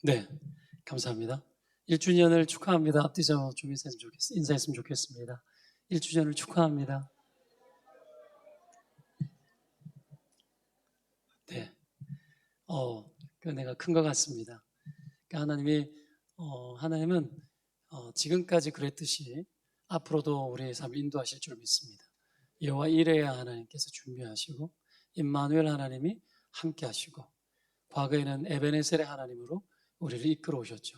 네, 감사합니다. 1주년을 축하합니다. 앞뒤서 좀 인사했으면 좋겠습니다. 1주년을 축하합니다. 네, 내가 큰 것 같습니다. 그러니까 하나님은 지금까지 그랬듯이 앞으로도 우리의 삶을 인도하실 줄 믿습니다. 여호와 이레야 하나님께서 준비하시고 임마누엘 하나님이 함께 하시고 과거에는 에베네셀의 하나님으로 우리를 이끌어 오셨죠.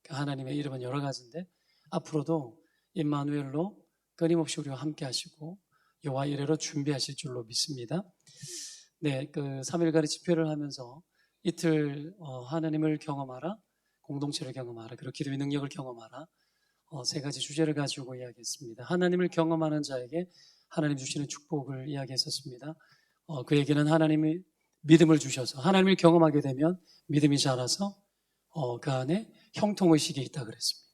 하나님의 이름은 여러 가지인데 앞으로도 임마누엘로 끊임없이 우리와 함께 하시고 여호와 이레로 준비하실 줄로 믿습니다. 네, 3일간의 집회를 하면서 이틀 하나님을 경험하라, 공동체를 경험하라, 그리고 기도의 능력을 경험하라, 세 가지 주제를 가지고 이야기했습니다. 하나님을 경험하는 자에게 하나님 주시는 축복을 이야기했었습니다. 그에게는 하나님이 믿음을 주셔서 하나님을 경험하게 되면 믿음이 자라서 그 안에 형통의식이 있다 그랬습니다.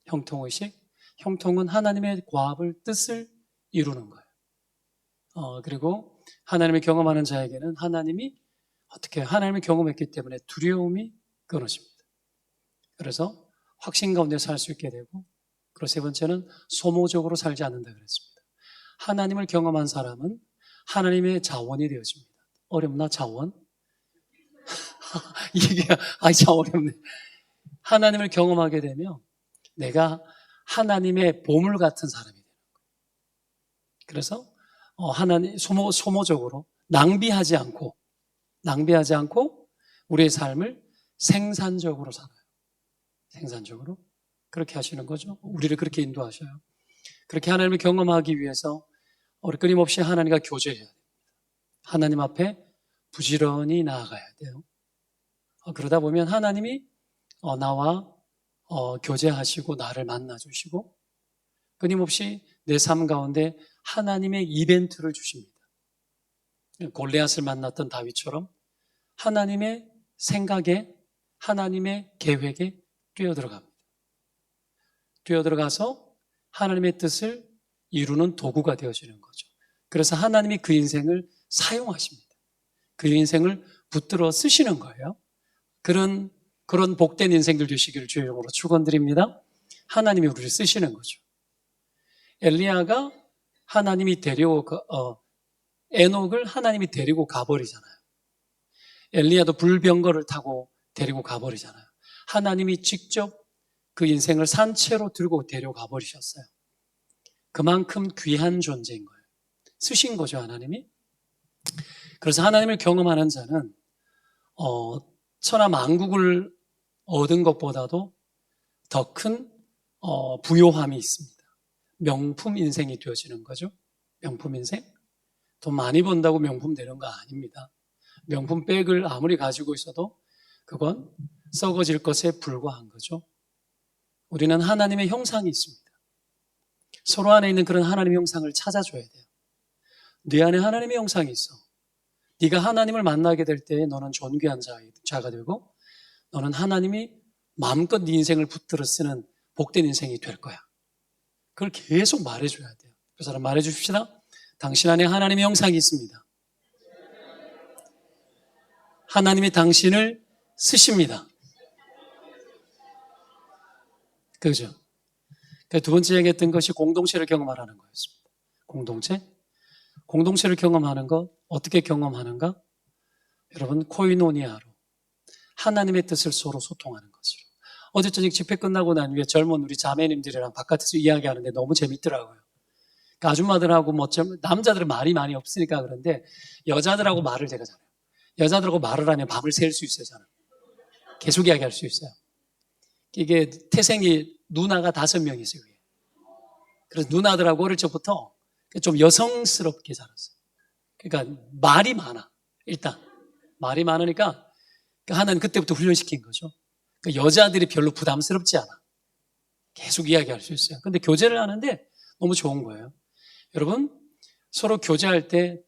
형통의식, 형통은 하나님의 과업을 뜻을 이루는 거예요. 그리고 하나님을 경험하는 자에게는 하나님이 어떻게 하나님을 경험했기 때문에 두려움이 끊어집니다. 그래서 확신 가운데 살 수 있게 되고, 그리고 세 번째는 소모적으로 살지 않는다 그랬습니다. 하나님을 경험한 사람은 하나님의 자원이 되어집니다. 어렵나 자원? 이게 참 어렵네. 하나님을 경험하게 되면 내가 하나님의 보물 같은 사람이 되는 거예요. 그래서 하나님 소모적으로 낭비하지 않고 우리의 삶을 생산적으로 살아요. 생산적으로 그렇게 하시는 거죠. 우리를 그렇게 인도하셔요. 그렇게 하나님을 경험하기 위해서 우리 끊임없이 하나님과 교제해야 됩니다. 하나님 앞에 부지런히 나아가야 돼요. 그러다 보면 하나님이 나와 교제하시고 나를 만나주시고 끊임없이 내 삶 가운데 하나님의 이벤트를 주십니다. 골리앗을 만났던 다윗처럼 하나님의 생각에, 하나님의 계획에 뛰어들어갑니다. 뛰어들어가서 하나님의 뜻을 이루는 도구가 되어지는 거죠. 그래서 하나님이 그 인생을 사용하십니다. 그 인생을 붙들어 쓰시는 거예요. 그런 복된 인생들 되시기를 주의 이름으로 축원드립니다. 하나님이 우리를 쓰시는 거죠. 엘리야가 하나님이 에녹을 하나님이 데리고 가버리잖아요. 엘리야도 불병거를 타고 데리고 가버리잖아요. 하나님이 직접 그 인생을 산채로 들고 데려가 버리셨어요. 그만큼 귀한 존재인 거예요. 쓰신 거죠, 하나님이. 그래서 하나님을 경험하는 자는 천하 만국을 얻은 것보다도 더 큰 부요함이 있습니다. 명품 인생이 되어지는 거죠. 명품 인생. 돈 많이 번다고 명품 되는 거 아닙니다. 명품 백을 아무리 가지고 있어도 그건 썩어질 것에 불과한 거죠. 우리는 하나님의 형상이 있습니다. 서로 안에 있는 그런 하나님의 형상을 찾아줘야 돼요. 네 안에 하나님의 형상이 있어. 네가 하나님을 만나게 될 때 너는 존귀한 자가 되고 너는 하나님이 마음껏 네 인생을 붙들어 쓰는 복된 인생이 될 거야. 그걸 계속 말해줘야 돼요. 그 사람 말해주십시다. 당신 안에 하나님의 형상이 있습니다. 하나님이 당신을 쓰십니다. 그죠? 두 번째 얘기했던 것이 공동체를 경험하라는 거였습니다. 공동체를 경험하는 것, 어떻게 경험하는가? 여러분, 코이노니아로 하나님의 뜻을 서로 소통하는 것으로. 어제 저녁 집회 끝나고 난 후에 젊은 우리 자매님들이랑 바깥에서 이야기하는데 너무 재밌더라고요. 그러니까 아줌마들하고 남자들은 말이 많이 없으니까 그런데 여자들하고 말을 제가 잘해요. 여자들하고 말을 하면 밤을 샐 수 있어요, 저는. 계속 이야기할 수 있어요. 이게 태생이 누나가 5명이 있어요. 그래서 누나들하고 어릴 적부터 좀 여성스럽게 자랐어요. 그러니까 말이 많아. 일단 말이 많으니까 하나는 그때부터 훈련시킨 거죠. 그러니까 여자들이 별로 부담스럽지 않아. 계속 이야기할 수 있어요. 근데 교제를 하는데 너무 좋은 거예요. 여러분, 서로 교제할 때,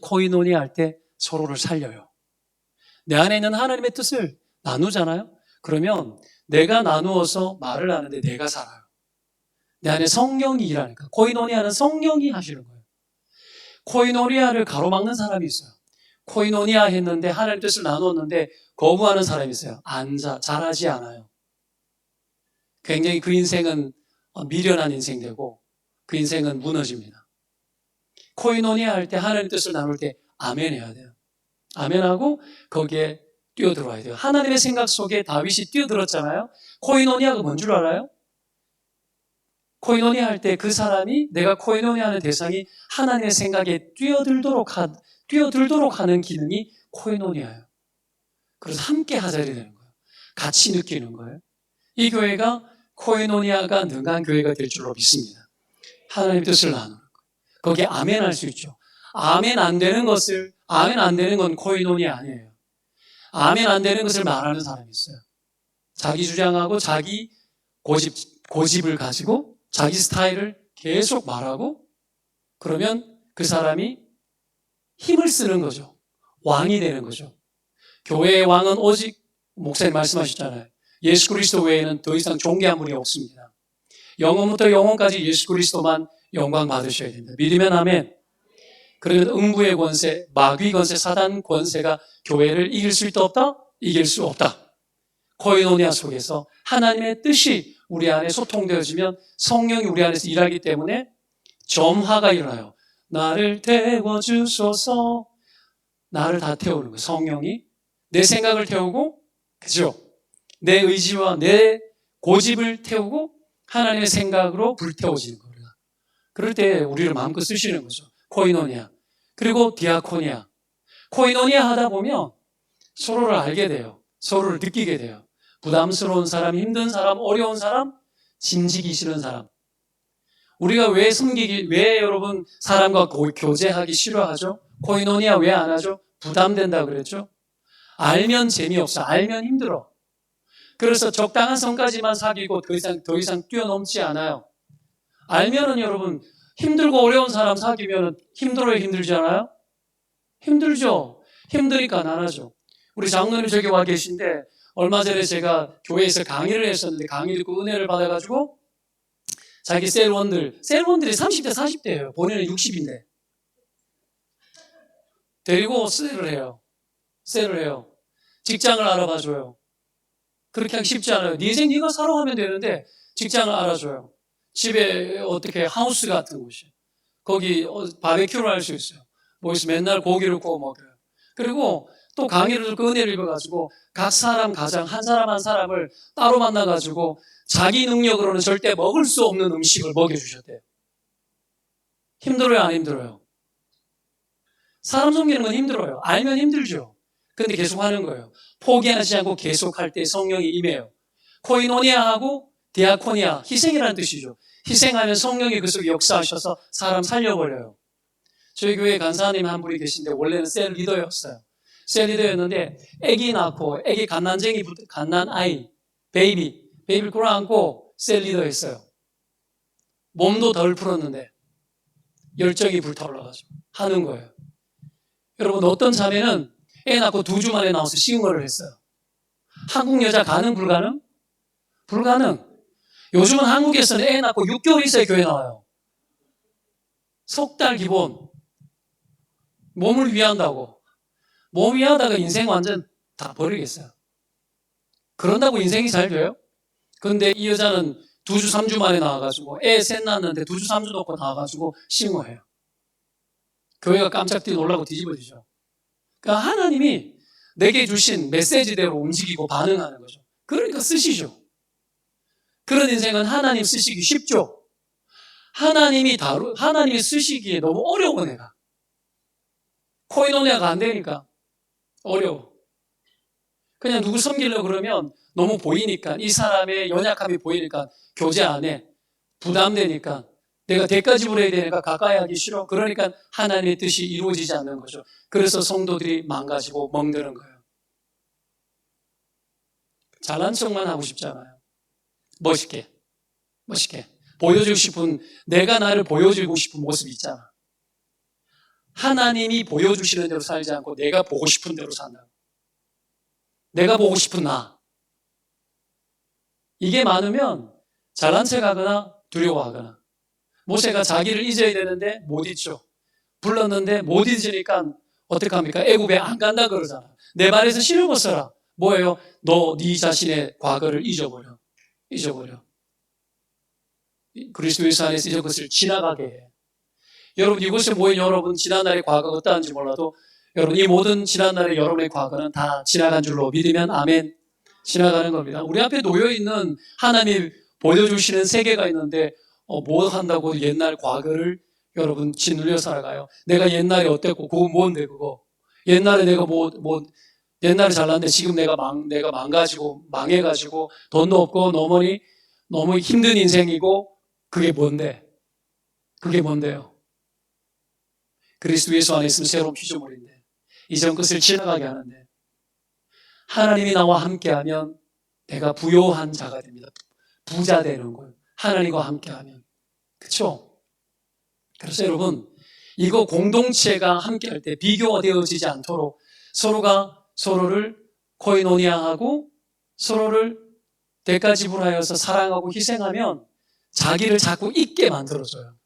코이노니아 할 때 서로를 살려요. 내 안에 있는 하나님의 뜻을 나누잖아요. 그러면 내가 나누어서 말을 하는데 내가 살아요. 내 안에 성령이 일하니까. 코이노니아는 성령이 하시는 거예요. 코이노니아를 가로막는 사람이 있어요. 코이노니아 했는데 하나님의 뜻을 나누었는데 거부하는 사람이 있어요. 잘하지 않아요. 굉장히 그 인생은 미련한 인생 되고 그 인생은 무너집니다. 코이노니아 할 때 하나님 뜻을 나눌 때 아멘 해야 돼요. 아멘하고 거기에 뛰어들어와야 돼요. 하나님의 생각 속에 다윗이 뛰어들었잖아요. 코이노니아가 뭔 줄 알아요? 코이노니아 할 때 그 사람이 내가 코이노니아 하는 대상이 하나님의 생각에 뛰어들도록 하는 기능이 코이노니아예요. 그래서 함께 하자리 되는 거예요. 같이 느끼는 거예요. 이 교회가 코이노니아가 능한 교회가 될 줄로 믿습니다. 하나님의 뜻을 나누는 거예요. 거기에 아멘 할 수 있죠. 아멘 안 되는 건 코이노니아 아니에요. 아멘 안 되는 것을 말하는 사람이 있어요. 자기 주장하고 자기 고집을 가지고 자기 스타일을 계속 말하고 그러면 그 사람이 힘을 쓰는 거죠. 왕이 되는 거죠. 교회의 왕은 오직 목사님 말씀하셨잖아요. 예수 그리스도 외에는 더 이상 존귀한 분이 없습니다. 영원부터 영원까지 예수 그리스도만 영광 받으셔야 됩니다. 믿으면 아멘. 그러면 음부의 권세, 마귀 권세, 사단 권세가 교회를 이길 수 있다 없다? 이길 수 없다. 코이노니아 속에서 하나님의 뜻이 우리 안에 소통되어지면 성령이 우리 안에서 일하기 때문에 점화가 일어나요. 나를 태워주소서. 나를 다 태우는 거예요. 성령이 내 생각을 태우고, 그죠? 내 의지와 내 고집을 태우고 하나님의 생각으로 불태워지는 거예요. 그럴 때 우리를 마음껏 쓰시는 거죠. 코이노니아. 그리고 디아코니아. 코이노니아 하다 보면 서로를 알게 돼요. 서로를 느끼게 돼요. 부담스러운 사람, 힘든 사람, 어려운 사람, 짐지기 싫은 사람. 우리가 왜 여러분 사람과 교제하기 싫어하죠? 코이노니아 왜 안 하죠? 부담된다 그랬죠? 알면 재미없어. 알면 힘들어. 그래서 적당한 선까지만 사귀고 더 이상 뛰어넘지 않아요. 알면은 여러분 힘들고 어려운 사람 사귀면 힘들어요, 힘들지 않아요? 힘들죠. 힘드니까 안 하죠. 우리 장로님 저기 와 계신데 얼마 전에 제가 교회에서 강의를 했었는데 강의 듣고 은혜를 받아가지고 자기 셀원들이 30대, 40대예요. 본인은 60인데 데리고 셀을 해요. 직장을 알아봐줘요. 그렇게 하기 쉽지 않아요. 네 인생 네가 살아가면 되는데 직장을 알아줘요. 집에 어떻게 하우스 같은 곳이 거기 바베큐를 할 수 있어요. 모여서 맨날 고기를 구워 먹어요. 그리고 또 강의를 듣고 은혜를 입어가지고 각 사람 가장 한 사람 한 사람을 따로 만나가지고 자기 능력으로는 절대 먹을 수 없는 음식을 먹여주셨대요. 힘들어요, 안 힘들어요? 사람 섬기는 건 힘들어요. 알면 힘들죠. 근데 계속 하는 거예요. 포기하지 않고 계속할 때 성령이 임해요. 코이노니아하고 디아코니아, 희생이라는 뜻이죠. 희생하면 성령이 그 속에 역사하셔서 사람 살려버려요. 저희 교회에 간사님 한 분이 계신데 원래는 셀 리더였어요. 셀 리더였는데 아기 낳고 아기 갓난 아이 베이비를 끌어안고 셀 리더였어요. 몸도 덜 풀었는데 열정이 불타올라가지고 하는 거예요. 여러분 어떤 자매는 애 낳고 2주 만에 나와서 시흥거를 했어요. 한국 여자 가능 불가능? 불가능. 요즘은 한국에서는 애 낳고 6개월 있어야 교회 나와요. 석 달 기본. 몸을 위한다고. 몸 위하다가 인생 완전 다 버리겠어요. 그런다고 인생이 잘 돼요? 그런데 이 여자는 2주, 3주 만에 나와가지고 애 셋 낳았는데 2주, 3주 놓고 나와가지고 싱어해요. 교회가 깜짝 놀라고 뒤집어지죠. 그러니까 하나님이 내게 주신 메시지대로 움직이고 반응하는 거죠. 그러니까 쓰시죠. 그런 인생은 하나님 쓰시기 쉽죠. 하나님이 쓰시기에 너무 어려워 내가. 코이노니아가 안 되니까 어려워. 그냥 누구 섬기려고 그러면 너무 보이니까 이 사람의 연약함이 보이니까 교제 안 해. 부담되니까 내가 대가 지불해야 되니까 가까이 하기 싫어. 그러니까 하나님의 뜻이 이루어지지 않는 거죠. 그래서 성도들이 망가지고 멍드는 거예요. 잘난 척만 하고 싶잖아요. 멋있게 보여주고 싶은, 내가 나를 보여주고 싶은 모습이 있잖아. 하나님이 보여주시는 대로 살지 않고 내가 보고 싶은 대로 산다. 내가 보고 싶은 나. 이게 많으면 잘난 척하거나 두려워하거나. 모세가 자기를 잊어야 되는데 못 잊죠. 불렀는데 못 잊으니까 어떻게 합니까? 애굽에 안 간다 그러잖아. 내 발에서 신을 벗어라. 뭐예요? 너 네 자신의 과거를 잊어버려. 그리스도 예수 안에서 이것을 지나가게 해. 여러분, 이곳에 모인 여러분, 지난날의 과거가 어떠한지 몰라도 여러분, 이 모든 지난날의 여러분의 과거는 다 지나간 줄로 믿으면 아멘. 지나가는 겁니다. 우리 앞에 놓여있는 하나님이 보여주시는 세계가 있는데 뭐 한다고 옛날 과거를 여러분 짓눌려 살아가요. 내가 옛날에 어땠고 그거 뭔데 그거. 옛날에 내가 옛날에 잘났는데 지금 내가 망가지고 망해가지고 돈도 없고 너무 힘든 인생이고 그게 뭔데? 그게 뭔데요? 그리스도 예수 안에 있으면 새로운 피조물인데 이전 것을 지나가게 하는데 하나님이 나와 함께하면 내가 부요한 자가 됩니다. 부자 되는 거예요. 하나님과 함께하면. 그렇죠? 그래서 여러분 이거 공동체가 함께할 때 비교가 되어지지 않도록 서로가 서로를 코이노니아하고 서로를 대가지불하여서 사랑하고 희생하면 자기를 자꾸 잊게 만들어줘요.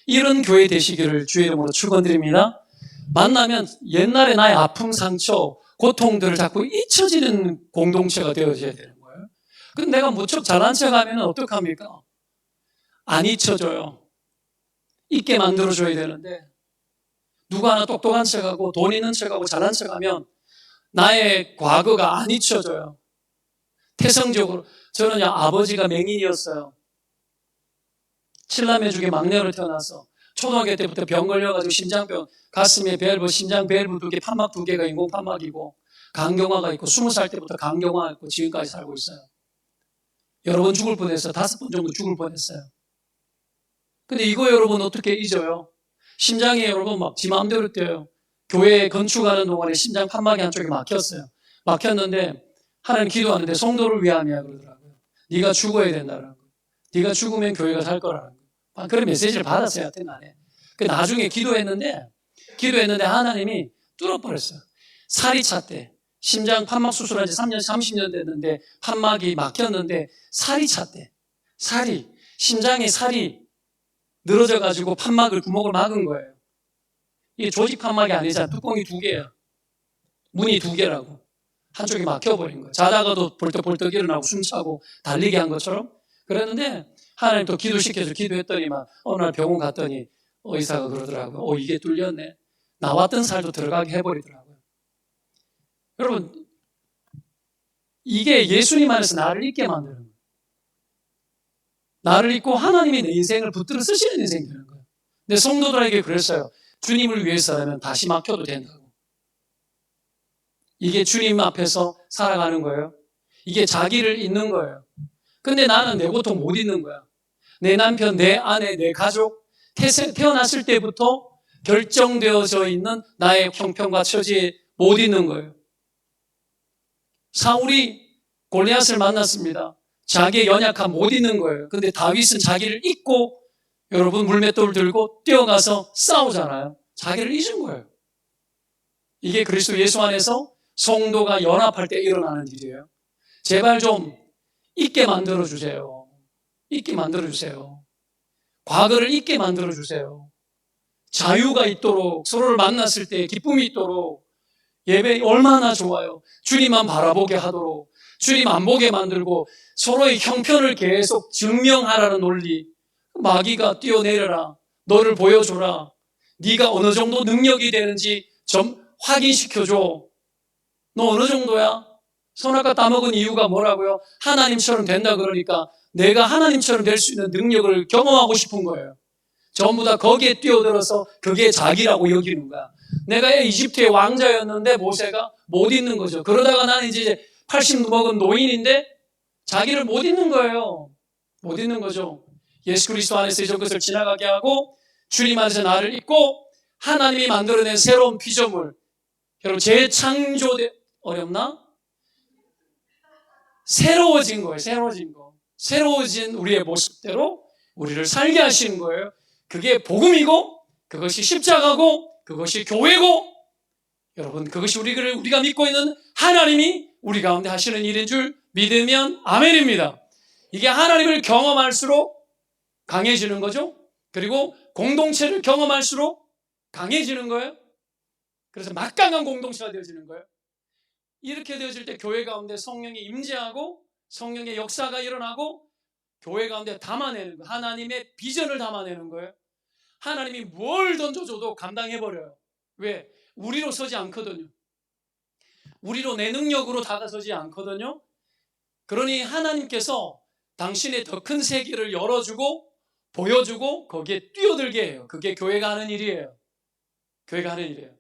이런 교회 되시기를 주의 이름으로 축원드립니다. 만나면 옛날에 나의 아픔, 상처, 고통들을 자꾸 잊혀지는 공동체가 되어져야 되는 거예요. 근데 내가 무척 잘난 척하면 어떡합니까? 안 잊혀져요. 잊게 만들어줘야 되는데 누가 하나 똑똑한 척하고 돈 있는 척하고 잘난 척하면 나의 과거가 안 잊혀져요. 태생적으로 저는 아버지가 맹인이었어요. 7남매 중에 막내로 태어나서 초등학교 때부터 병 걸려가지고 심장병, 가슴에 밸브, 심장 밸브 2개, 판막 2개가 인공 판막이고 간경화가 있고 20살 때부터 간경화가 있고 지금까지 살고 있어요. 여러 번 죽을 뻔했어요. 5번 정도 죽을 뻔했어요. 근데 이거 여러분 어떻게 잊어요? 심장이 여러분 막 지 마음대로 뛰어요. 교회 건축하는 동안에 심장 판막이 한쪽에 막혔어요. 막혔는데 하나님 기도하는데 성도를 위함이야 그러더라고요. 네가 죽어야 된다는 거예요. 네가 죽으면 교회가 살 거라는 거예요. 그런 메시지를 받았어요. 하여튼 간에. 나중에 기도했는데 하나님이 뚫어버렸어요. 살이 찼대. 심장 판막 수술한 지 3년, 30년 됐는데 판막이 막혔는데 살이 찼대. 심장에 살이 늘어져가지고 판막을 구멍을 막은 거예요. 이게 조직 판막이 아니잖아. 뚜껑이 2개야. 문이 2개라고. 한쪽이 막혀버린 거예요. 자다가도 벌떡벌떡 일어나고 숨차고 달리게 한 것처럼 그랬는데 하나님 또 기도시켜서 기도했더니만 어느 날 병원 갔더니 의사가 그러더라고요. 이게 뚫렸네. 나왔던 살도 들어가게 해버리더라고요. 여러분 이게 예수님 안에서 나를 잊게 만드는 거예요. 나를 잊고 하나님이 내 인생을 붙들어 쓰시는 인생이 되는 거예요. 근데 성도들에게 그랬어요. 주님을 위해서라면 다시 막혀도 된다고. 이게 주님 앞에서 살아가는 거예요. 이게 자기를 잊는 거예요. 근데 나는 내 고통 못 잊는 거야. 내 남편, 내 아내, 내 가족, 태어났을 때부터 결정되어져 있는 나의 형편과 처지에 못 잊는 거예요. 사울이 골리앗을 만났습니다. 자기의 연약함 못 잊는 거예요. 근데 다윗은 자기를 잊고 여러분 물맷돌을 들고 뛰어가서 싸우잖아요. 자기를 잊은 거예요. 이게 그리스도 예수 안에서 성도가 연합할 때 일어나는 일이에요. 제발 좀 잊게 만들어주세요. 잊게 만들어주세요. 과거를 잊게 만들어주세요. 자유가 있도록 서로를 만났을 때 기쁨이 있도록 예배 얼마나 좋아요. 주님만 바라보게 하도록 주님 안 보게 만들고 서로의 형편을 계속 증명하라는 논리. 마귀가 뛰어내려라. 너를 보여줘라. 네가 어느 정도 능력이 되는지 좀 확인시켜줘. 너 어느 정도야? 선악과 따먹은 이유가 뭐라고요? 하나님처럼 된다 그러니까 내가 하나님처럼 될 수 있는 능력을 경험하고 싶은 거예요. 전부 다 거기에 뛰어들어서 그게 자기라고 여기는 거야. 내가 이집트의 왕자였는데 모세가 못 잊는 거죠. 그러다가 나는 이제 80 먹은 노인인데 자기를 못 잊는 거예요. 못 잊는 거죠. 예수 그리스도 안에서 이전 것을 지나가게 하고 주님 안에서 나를 잊고 하나님이 만들어낸 새로운 피조물. 여러분 재창조 어렵나? 새로워진 거예요. 새로워진 우리의 모습대로 우리를 살게 하시는 거예요. 그게 복음이고 그것이 십자가고 그것이 교회고 여러분 그것이 우리가 믿고 있는 하나님이 우리 가운데 하시는 일인 줄 믿으면 아멘입니다. 이게 하나님을 경험할수록 강해지는 거죠. 그리고 공동체를 경험할수록 강해지는 거예요. 그래서 막강한 공동체가 되어지는 거예요. 이렇게 되어질 때 교회 가운데 성령이 임재하고 성령의 역사가 일어나고 교회 가운데 담아내는 거예요. 하나님의 비전을 담아내는 거예요. 하나님이 뭘 던져줘도 감당해버려요. 왜? 우리로 서지 않거든요. 우리로 내 능력으로 다가서지 않거든요. 그러니 하나님께서 당신의 더 큰 세계를 열어주고 보여주고 거기에 뛰어들게 해요. 그게 교회가 하는 일이에요. 교회가 하는 일이에요.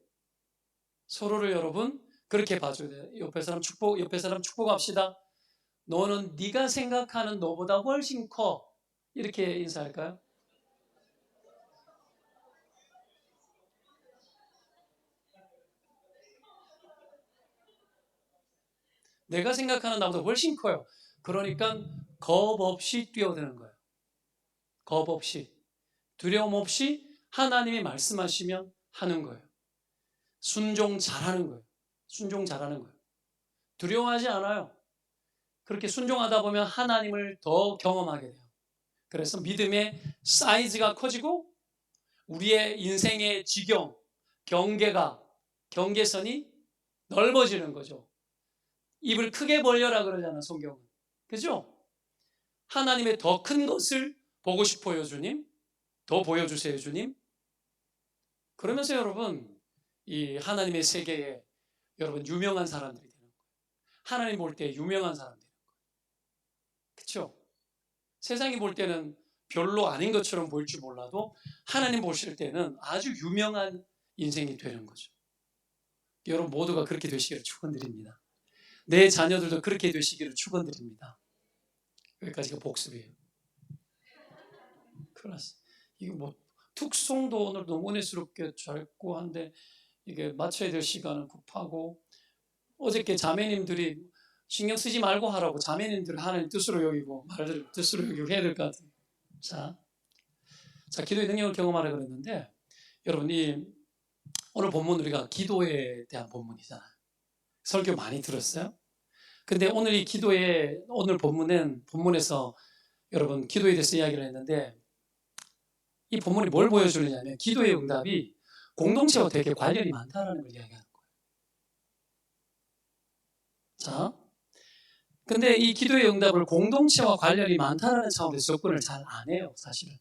서로를 여러분 그렇게 봐줘야 돼요. 옆에 사람 축복합시다. 너는 네가 생각하는 너보다 훨씬 커. 이렇게 인사할까요? 내가 생각하는 나보다 훨씬 커요. 그러니까 겁 없이 뛰어드는 거예요. 겁 없이. 두려움 없이 하나님이 말씀하시면 하는 거예요. 순종 잘하는 거예요. 순종 잘하는 거예요. 두려워하지 않아요. 그렇게 순종하다 보면 하나님을 더 경험하게 돼요. 그래서 믿음의 사이즈가 커지고 우리의 인생의 지경, 경계선이 넓어지는 거죠. 입을 크게 벌려라 그러잖아, 성경은. 그죠? 하나님의 더 큰 것을 보고 싶어요, 주님. 더 보여주세요, 주님. 그러면서 여러분, 이 하나님의 세계에 여러분 유명한 사람들이 되는 거예요. 하나님 볼 때 유명한 사람들이 되는 거예요. 그렇죠? 세상이 볼 때는 별로 아닌 것처럼 보일 줄 몰라도 하나님 보실 때는 아주 유명한 인생이 되는 거죠. 여러분 모두가 그렇게 되시기를 축원드립니다. 내 자녀들도 그렇게 되시기를 축원드립니다. 여기까지가 복습이에요. 클라스. 이게 뭐 특송도 오늘 너무 은혜스럽게 짧고 한데 이게 맞춰야 될 시간은 급하고 어저께 자매님들이 신경 쓰지 말고 하라고 자매님들을 하나님 뜻으로 여기고 말들을 뜻으로 여기고 해야 될 것 같아요. 자, 기도의 능력을 경험하라 그랬는데 여러분 이 오늘 본문 우리가 기도에 대한 본문이잖아요. 설교 많이 들었어요? 근데 오늘 이 기도의 오늘 본문에서 여러분 기도에 대해서 이야기를 했는데 이 본문이 뭘 보여주느냐면 기도의 응답이 공동체와 되게 관련이 많다는 걸 이야기하는 거예요. 자, 근데 이 기도의 응답을 공동체와 관련이 많다는 차원에서 접근을 잘 안 해요, 사실은.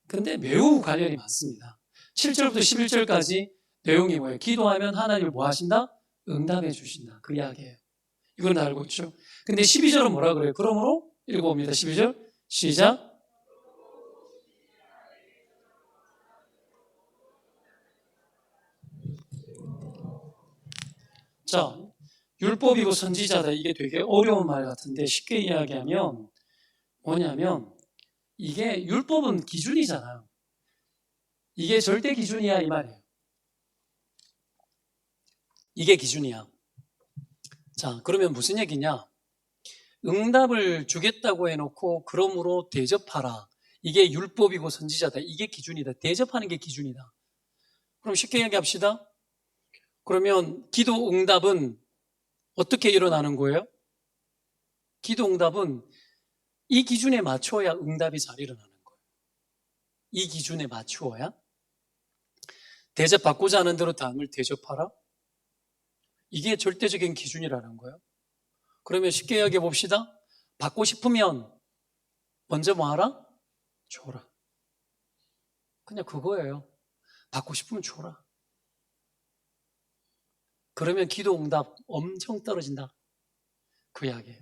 근데 매우 관련이 많습니다. 7절부터 11절까지 내용이 뭐예요? 기도하면 하나님을 뭐 하신다? 응답해 주신다. 그 이야기예요. 이건 다 알고 있죠. 근데 12절은 뭐라 그래요? 그러므로 읽어봅니다. 12절 시작. 자, 율법이고 선지자다. 이게 되게 어려운 말 같은데 쉽게 이야기하면 뭐냐면 이게 율법은 기준이잖아요. 이게 절대 기준이야 이 말이에요. 이게 기준이야. 자, 그러면 무슨 얘기냐? 응답을 주겠다고 해놓고 그러므로 대접하라. 이게 율법이고 선지자다. 이게 기준이다. 대접하는 게 기준이다. 그럼 쉽게 얘기합시다. 그러면 기도 응답은 어떻게 일어나는 거예요? 기도 응답은 이 기준에 맞춰야 응답이 잘 일어나는 거예요. 이 기준에 맞추어야 대접받고자 하는 대로 다음을 대접하라. 이게 절대적인 기준이라는 거예요. 그러면 쉽게 이야기해 봅시다. 받고 싶으면 먼저 뭐 하라? 줘라. 그냥 그거예요. 받고 싶으면 줘라. 그러면 기도 응답 엄청 떨어진다. 그 이야기예요.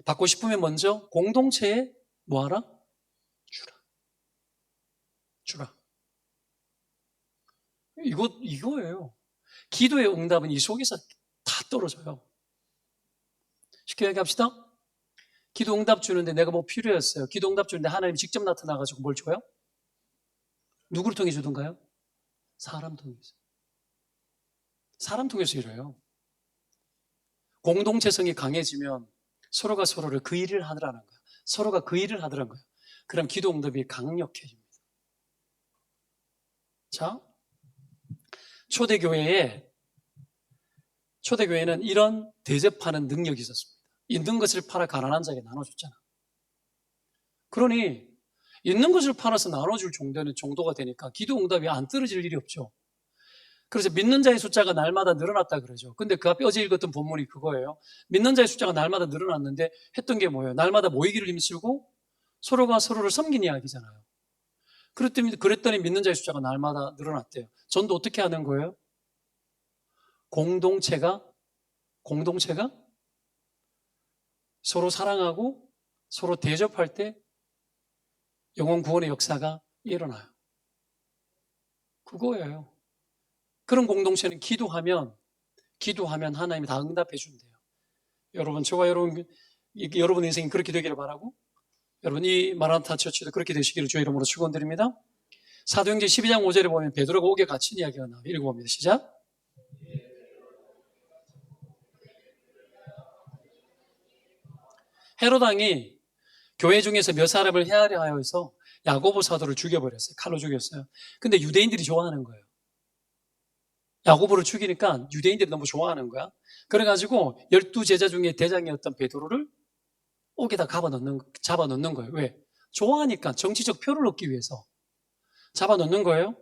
받고 싶으면 먼저 공동체에 뭐 하라? 주라. 주라. 이거예요. 기도의 응답은 이 속에서 다 떨어져요. 쉽게 얘기합시다. 기도 응답 주는데 내가 뭐 필요했어요. 기도 응답 주는데 하나님 직접 나타나가지고 뭘 줘요? 누구를 통해 주던가요? 사람 통해서. 사람 통해서 이래요. 공동체성이 강해지면 서로가 서로를 그 일을 하더라는 거예요. 서로가 그 일을 하더라는 거예요. 그럼 기도 응답이 강력해집니다. 자, 초대교회에는 이런 대접하는 능력이 있었습니다. 있는 것을 팔아 가난한 자에게 나눠줬잖아. 그러니 있는 것을 팔아서 나눠줄 정도가 되니까 기도 응답이 안 떨어질 일이 없죠. 그래서 믿는 자의 숫자가 날마다 늘어났다 그러죠. 근데 그 앞에 어제 읽었던 본문이 그거예요. 믿는 자의 숫자가 날마다 늘어났는데 했던 게 뭐예요? 날마다 모이기를 힘쓰고 서로가 서로를 섬긴 이야기잖아요. 그랬더니 믿는 자의 숫자가 날마다 늘어났대요. 전도 어떻게 하는 거예요? 공동체가 서로 사랑하고 서로 대접할 때 영혼 구원의 역사가 일어나요. 그거예요. 그런 공동체는 기도하면 하나님이 다 응답해 준대요. 여러분, 저와 여러분 인생이 그렇게 되기를 바라고, 여러분 이 마라나타 처치도 그렇게 되시기를 주의 이름으로 축원드립니다. 사도행전 12장 5절에 보면 베드로가 옥에 갇힌 이야기가 나와요. 읽어봅니다. 시작. 헤롯 왕이 교회 중에서 몇 사람을 헤아려 하여서 야고보 사도를 죽여버렸어요. 칼로 죽였어요. 근데 유대인들이 좋아하는 거예요. 야고보를 죽이니까 유대인들이 너무 좋아하는 거야. 그래가지고 12제자 중에 대장이었던 베드로를 옥에다 잡아넣는 거예요. 왜? 좋아하니까, 정치적 표를 얻기 위해서 잡아넣는 거예요.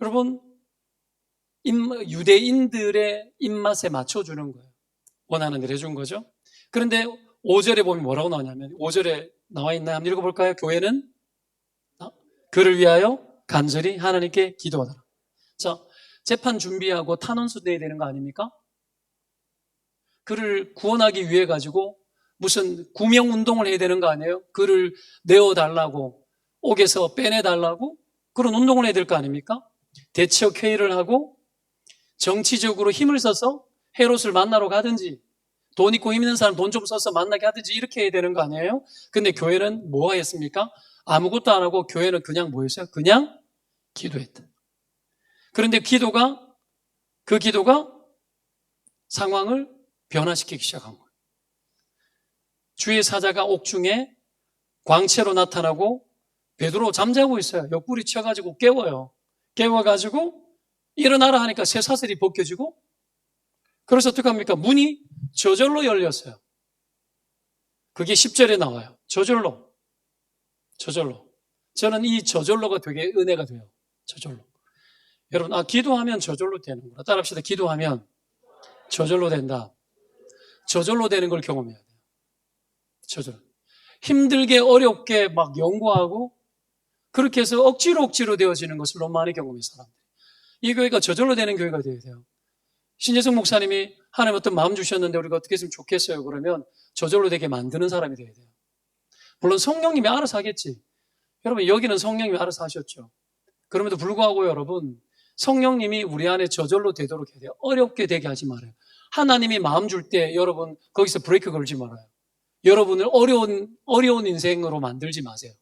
여러분, 유대인들의 입맛에 맞춰주는 거예요. 원하는 대로 해준 거죠. 그런데 5절에 보면 뭐라고 나오냐면, 5절에 나와 있나요? 한번 읽어볼까요? 교회는 그를 위하여 간절히 하나님께 기도하더라. 자, 재판 준비하고 탄원서 내야 되는 거 아닙니까? 그를 구원하기 위해 가지고 무슨 구명운동을 해야 되는 거 아니에요? 그를 내어달라고, 옥에서 빼내달라고 그런 운동을 해야 될 거 아닙니까? 대척 회의를 하고 정치적으로 힘을 써서 헤롯을 만나러 가든지, 돈 있고 힘 있는 사람 돈 좀 써서 만나게 하든지 이렇게 해야 되는 거 아니에요? 근데 교회는 뭐 했습니까? 아무것도 안 하고 교회는 그냥 뭐 했어요? 그냥 기도했다. 그런데 그 기도가 상황을 변화시키기 시작한 거예요. 주의 사자가 옥중에 광채로 나타나고 베드로 잠자고 있어요. 옆구리 쳐가지고 깨워요. 깨워가지고 일어나라 하니까 쇠사슬이 벗겨지고, 그래서 어떻게 합니까? 문이 저절로 열렸어요. 그게 10절에 나와요. 저절로. 저는 이 저절로가 되게 은혜가 돼요. 저절로. 여러분, 기도하면 저절로 되는구나. 따라합시다. 기도하면 저절로 된다. 저절로 되는 걸 경험해야 돼요. 저절로. 힘들게 어렵게 막 연구하고 그렇게 해서 억지로 되어지는 것을 너무 많이 경험해요, 사람들이. 이 교회가 저절로 되는 교회가 되어야 돼요. 신재성 목사님이 하나님 어떤 마음 주셨는데 우리가 어떻게 했으면 좋겠어요. 그러면 저절로 되게 만드는 사람이 되어야 돼요. 물론 성령님이 알아서 하겠지. 여러분, 여기는 성령님이 알아서 하셨죠. 그럼에도 불구하고 여러분, 성령님이 우리 안에 저절로 되도록 해야 돼요. 어렵게 되게 하지 말아요. 하나님이 마음 줄 때 여러분 거기서 브레이크 걸지 말아요. 여러분을 어려운 인생으로 만들지 마세요.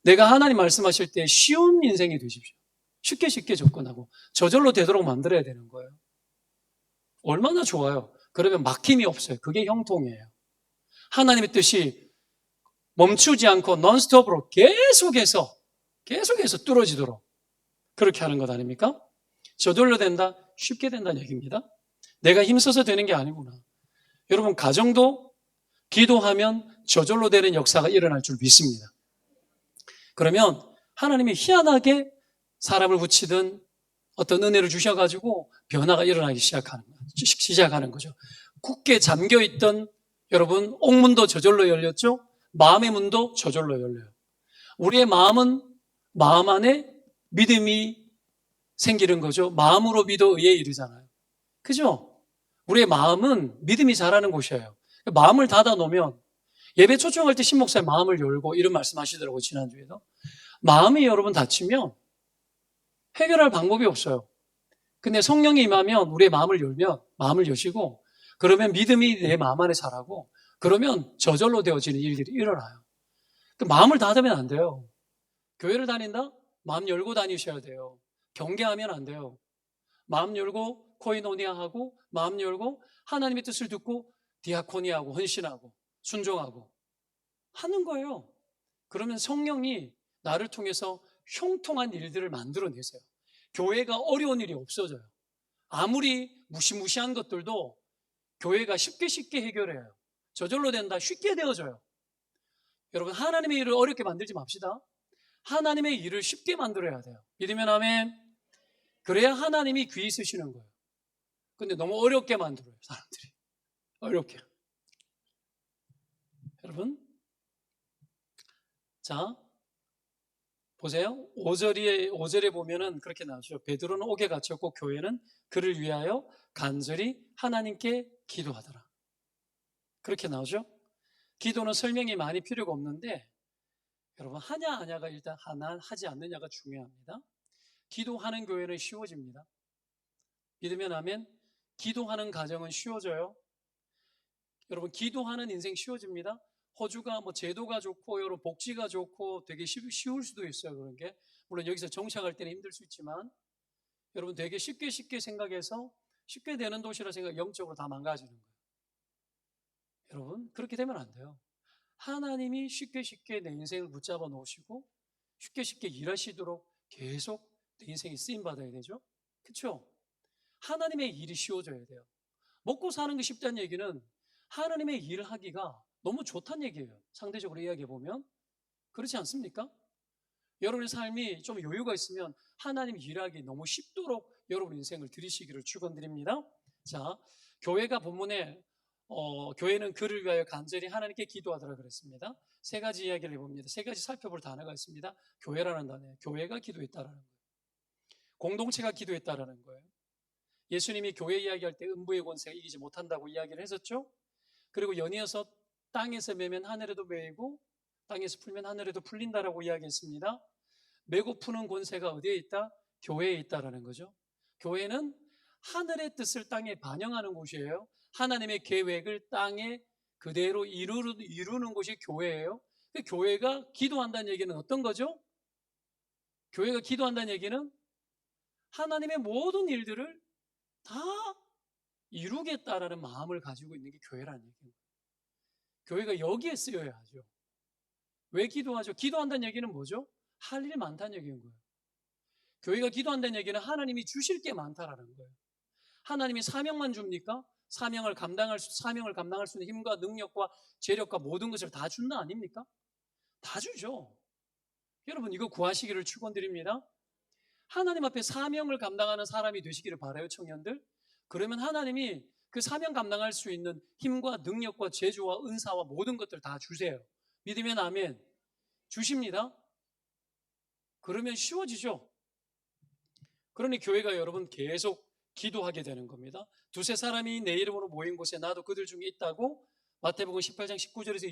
내가 하나님 말씀하실 때 쉬운 인생이 되십시오. 쉽게 접근하고 저절로 되도록 만들어야 되는 거예요. 얼마나 좋아요. 그러면 막힘이 없어요. 그게 형통이에요. 하나님의 뜻이 멈추지 않고 논스톱으로 계속해서 뚫어지도록 그렇게 하는 것 아닙니까? 저절로 된다, 쉽게 된다는 얘기입니다. 내가 힘써서 되는 게 아니구나. 여러분, 가정도 기도하면 저절로 되는 역사가 일어날 줄 믿습니다. 그러면 하나님이 희한하게 사람을 붙이든 어떤 은혜를 주셔가지고 변화가 일어나기 시작하는 거죠. 굳게 잠겨있던 여러분, 옥문도 저절로 열렸죠? 마음의 문도 저절로 열려요. 우리의 마음 안에 믿음이 생기는 거죠. 마음으로 믿어 의에 이르잖아요. 그죠? 우리의 마음은 믿음이 자라는 곳이에요. 마음을 닫아 놓으면, 예배 초청할 때 신목사님 마음을 열고 이런 말씀 하시더라고요, 지난주에도. 마음이 여러분 닫히면 해결할 방법이 없어요. 근데 성령이 임하면 우리의 마음을 여시고, 그러면 믿음이 내 마음 안에 자라고, 그러면 저절로 되어지는 일들이 일어나요. 마음을 닫으면 안 돼요. 교회를 다닌다? 마음 열고 다니셔야 돼요. 경계하면 안 돼요. 마음 열고 코이노니아하고, 마음 열고 하나님의 뜻을 듣고 디아코니하고 헌신하고 순종하고 하는 거예요. 그러면 성령이 나를 통해서 형통한 일들을 만들어내세요. 교회가 어려운 일이 없어져요. 아무리 무시무시한 것들도 교회가 쉽게 해결해요. 저절로 된다, 쉽게 되어져요. 여러분, 하나님의 일을 어렵게 만들지 맙시다. 하나님의 일을 쉽게 만들어야 돼요. 믿으면 아멘. 그래야 하나님이 귀 쓰시는 거예요. 근데 너무 어렵게 만들어요, 사람들이. 어렵게. 여러분, 자, 보세요. 5절에 보면은 그렇게 나오죠. 베드로는 옥에 갇혔고 교회는 그를 위하여 간절히 하나님께 기도하더라. 그렇게 나오죠. 기도는 설명이 많이 필요가 없는데, 여러분, 하냐 아냐가 일단 하지 않느냐가 중요합니다. 기도하는 교회는 쉬워집니다. 믿으면 아멘. 기도하는 가정은 쉬워져요. 여러분, 기도하는 인생 쉬워집니다. 호주가 뭐 제도가 좋고 여러분 복지가 좋고 되게 쉬울 수도 있어요. 그런 게 물론 여기서 정착할 때는 힘들 수 있지만 여러분 되게 쉽게 생각해서 쉽게 되는 도시라 생각 영적으로 다 망가지는 거예요. 여러분 그렇게 되면 안 돼요. 하나님이 쉽게 내 인생을 붙잡아 놓으시고 쉽게 일하시도록 계속 내 인생이 쓰임 받아야 되죠. 그렇죠? 하나님의 일이 쉬워져야 돼요. 먹고 사는 게 쉽다는 얘기는 하나님의 일을 하기가 너무 좋다는 얘기예요. 상대적으로 이야기해 보면 그렇지 않습니까? 여러분의 삶이 좀 여유가 있으면 하나님 일하기 너무 쉽도록 여러분 인생을 들이시기를 축원드립니다. 자, 교회가 본문에 교회는 그를 위하여 간절히 하나님께 기도하더라 그랬습니다. 세 가지 이야기를 해봅니다. 세 가지 살펴볼 단어가 있습니다. 교회라는 단어예요. 교회가 기도했다라는 거예요. 공동체가 기도했다라는 거예요. 예수님이 교회 이야기할 때 음부의 권세가 이기지 못한다고 이야기를 했었죠. 그리고 연이어서 땅에서 매면 하늘에도 매이고 땅에서 풀면 하늘에도 풀린다라고 이야기했습니다. 매고 푸는 권세가 어디에 있다? 교회에 있다라는 거죠. 교회는 하늘의 뜻을 땅에 반영하는 곳이에요. 하나님의 계획을 땅에 그대로 이루는 곳이 교회예요. 교회가 기도한다는 얘기는 어떤 거죠? 교회가 기도한다는 얘기는 하나님의 모든 일들을 다 이루겠다라는 마음을 가지고 있는 게 교회라는 얘기예요. 교회가 여기에 쓰여야 하죠. 왜 기도하죠? 기도한다는 얘기는 뭐죠? 할 일 많다는 얘기인 거예요. 교회가 기도한다는 얘기는 하나님이 주실 게 많다라는 거예요. 하나님이 사명만 줍니까? 사명을 감당할 수 있는 힘과 능력과 재력과 모든 것을 다 준다 아닙니까? 다 주죠. 여러분 이거 구하시기를 축원드립니다. 하나님 앞에 사명을 감당하는 사람이 되시기를 바라요, 청년들. 그러면 하나님이 그 사명 감당할 수 있는 힘과 능력과 재주와 은사와 모든 것들 다 주세요. 믿으면 아멘. 주십니다. 그러면 쉬워지죠. 그러니 교회가 여러분 계속 기도하게 되는 겁니다. 두세 사람이 내 이름으로 모인 곳에 나도 그들 중에 있다고 마태복음 18장 19절에서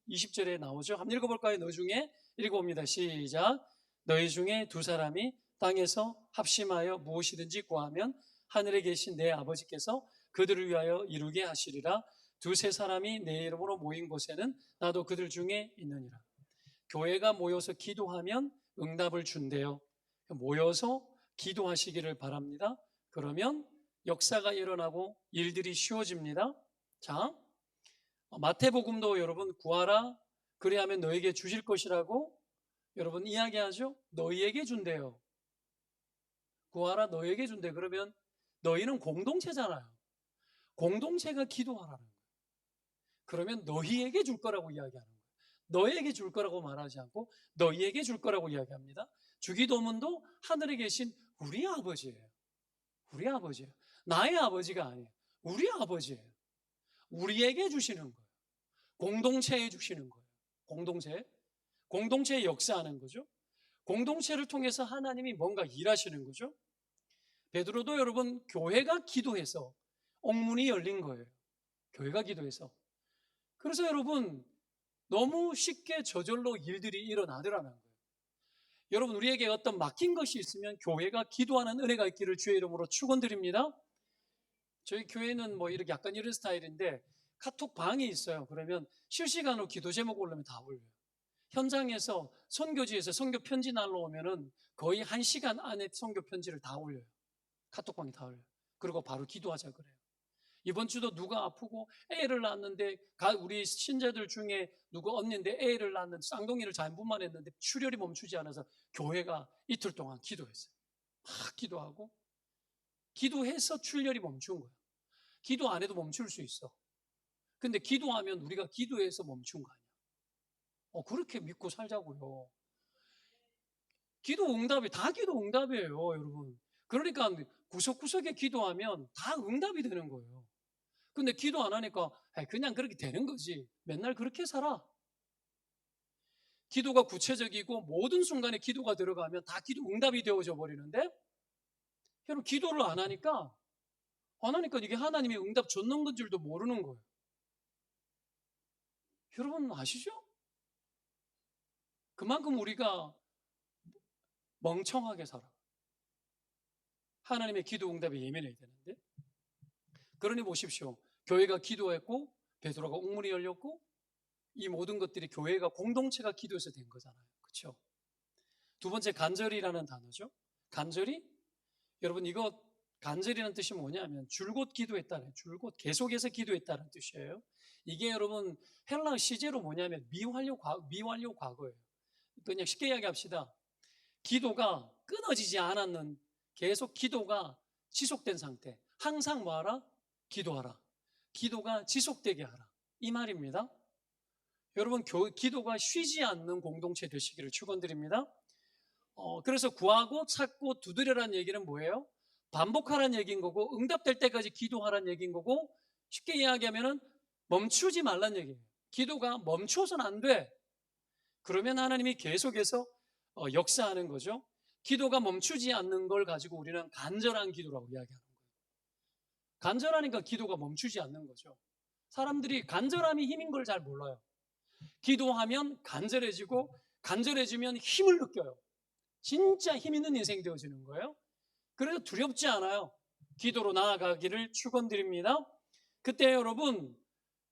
20절에 나오죠. 한번 읽어볼까요? 너 중에 읽어봅니다. 시작. 너희 중에 두 사람이 땅에서 합심하여 무엇이든지 구하면 하늘에 계신 내 아버지께서 그들을 위하여 이루게 하시리라. 두세 사람이 내 이름으로 모인 곳에는 나도 그들 중에 있느니라. 교회가 모여서 기도하면 응답을 준대요. 모여서 기도하시기를 바랍니다. 그러면 역사가 일어나고 일들이 쉬워집니다. 자, 마태복음도 여러분 구하라 그리하면 너에게 주실 것이라고 여러분 이야기하죠. 너희에게 준대요. 구하라 너희에게 준대. 그러면 너희는 공동체잖아요. 공동체가 기도하라는 거예요. 그러면 너희에게 줄 거라고 이야기하는 거예요. 너희에게 줄 거라고 말하지 않고 너희에게 줄 거라고 이야기합니다. 주기도문도 하늘에 계신 우리 아버지예요. 우리 아버지예요. 나의 아버지가 아니에요. 우리 아버지예요. 우리에게 주시는 거예요. 공동체에 주시는 거예요. 공동체의 역사하는 거죠. 공동체를 통해서 하나님이 뭔가 일하시는 거죠. 베드로도 여러분 교회가 기도해서 옥문이 열린 거예요. 교회가 기도해서. 그래서 여러분 너무 쉽게 저절로 일들이 일어나더라는 거예요. 여러분 우리에게 어떤 막힌 것이 있으면 교회가 기도하는 은혜가 있기를 주의 이름으로 축원드립니다. 저희 교회는 뭐 이렇게 약간 이런 스타일인데 카톡 방이 있어요. 그러면 실시간으로 기도 제목 올리면 다 올려요. 현장에서 선교지에서 선교 편지 날라오면은 거의 1시간 안에 선교 편지를 다 올려요. 카톡방에 다 올려요. 그리고 바로 기도하자 그래요. 이번 주도 누가 아프고 애를 낳았는데 우리 신자들 중에 누구 언니인데 애를 낳았는데 쌍둥이를 잘못만 했는데 출혈이 멈추지 않아서 교회가 이틀 동안 기도했어요. 막 기도하고 기도해서 출혈이 멈춘 거예요. 기도 안 해도 멈출 수 있어. 근데 기도하면 우리가 기도해서 멈춘 거 아니야. 그렇게 믿고 살자고요. 기도 응답이 다 기도 응답이에요, 여러분. 그러니까 구석구석에 기도하면 다 응답이 되는 거예요. 근데 기도 안 하니까 그냥 그렇게 되는 거지. 맨날 그렇게 살아. 기도가 구체적이고 모든 순간에 기도가 들어가면 다 기도 응답이 되어져 버리는데, 여러분 기도를 안 하니까 이게 하나님이 응답 줬는 건 줄도 모르는 거예요. 여러분 아시죠? 그만큼 우리가 멍청하게 살아. 하나님의 기도 응답에 예민해야 되는데. 그러니 보십시오. 교회가 기도했고 베드로가 옥문이 열렸고 이 모든 것들이 교회가 공동체가 기도해서 된 거잖아요. 그렇죠? 두 번째 간절이라는 단어죠. 간절히, 여러분 이거 간절이라는 뜻이 뭐냐면 줄곧 기도했다는, 줄곧 계속해서 기도했다는 뜻이에요. 이게 여러분 헬라 시제로 뭐냐면 미완료 과거예요. 그냥 쉽게 이야기합시다. 기도가 끊어지지 않았는, 계속 기도가 지속된 상태. 항상 뭐하라? 기도하라. 기도가 지속되게 하라. 이 말입니다. 여러분 기도가 쉬지 않는 공동체 되시기를 축원드립니다. 그래서 구하고 찾고 두드려라는 얘기는 뭐예요? 반복하라는 얘기인 거고, 응답될 때까지 기도하라는 얘기인 거고, 쉽게 이야기하면 멈추지 말라는 얘기예요. 기도가 멈춰서는 안 돼. 그러면 하나님이 계속해서 역사하는 거죠. 기도가 멈추지 않는 걸 가지고 우리는 간절한 기도라고 이야기하는 거예요. 간절하니까 기도가 멈추지 않는 거죠. 사람들이 간절함이 힘인 걸 잘 몰라요. 기도하면 간절해지고, 간절해지면 힘을 느껴요. 진짜 힘 있는 인생이 되어지는 거예요. 그래서 두렵지 않아요. 기도로 나아가기를 축원드립니다. 그때 여러분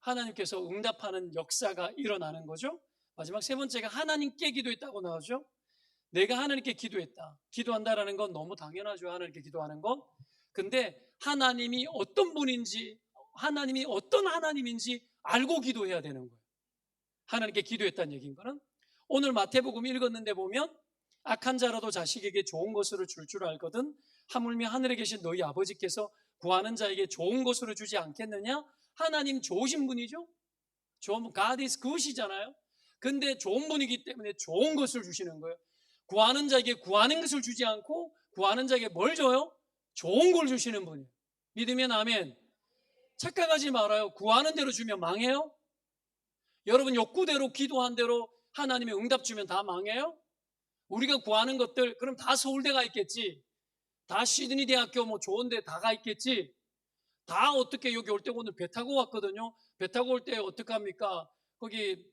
하나님께서 응답하는 역사가 일어나는 거죠. 마지막 세 번째가 하나님께 기도했다고 나오죠. 내가 하나님께 기도했다. 기도한다라는 건 너무 당연하죠. 하나님께 기도하는 건. 근데 하나님이 어떤 분인지, 하나님이 어떤 하나님인지 알고 기도해야 되는 거예요. 하나님께 기도했다는 얘기인 거는, 오늘 마태복음 읽었는데 보면 악한 자라도 자식에게 좋은 것으로 줄 줄 알거든 하물며 하늘에 계신 너희 아버지께서 구하는 자에게 좋은 것으로 주지 않겠느냐? 하나님 좋으신 분이죠. God is good이잖아요. 근데 좋은 분이기 때문에 좋은 것을 주시는 거예요. 구하는 자에게 구하는 것을 주지 않고 구하는 자에게 뭘 줘요? 좋은 걸 주시는 분이에요. 믿으면 아멘. 착각하지 말아요. 구하는 대로 주면 망해요? 여러분 욕구대로 기도한 대로 하나님의 응답 주면 다 망해요? 우리가 구하는 것들 그럼 다 서울대 가 있겠지, 다 시드니 대학교 뭐 좋은 데 다 가 있겠지, 다 어떻게 여기 올 때 오늘 배 타고 왔거든요. 배 타고 올 때 어떡합니까? 거기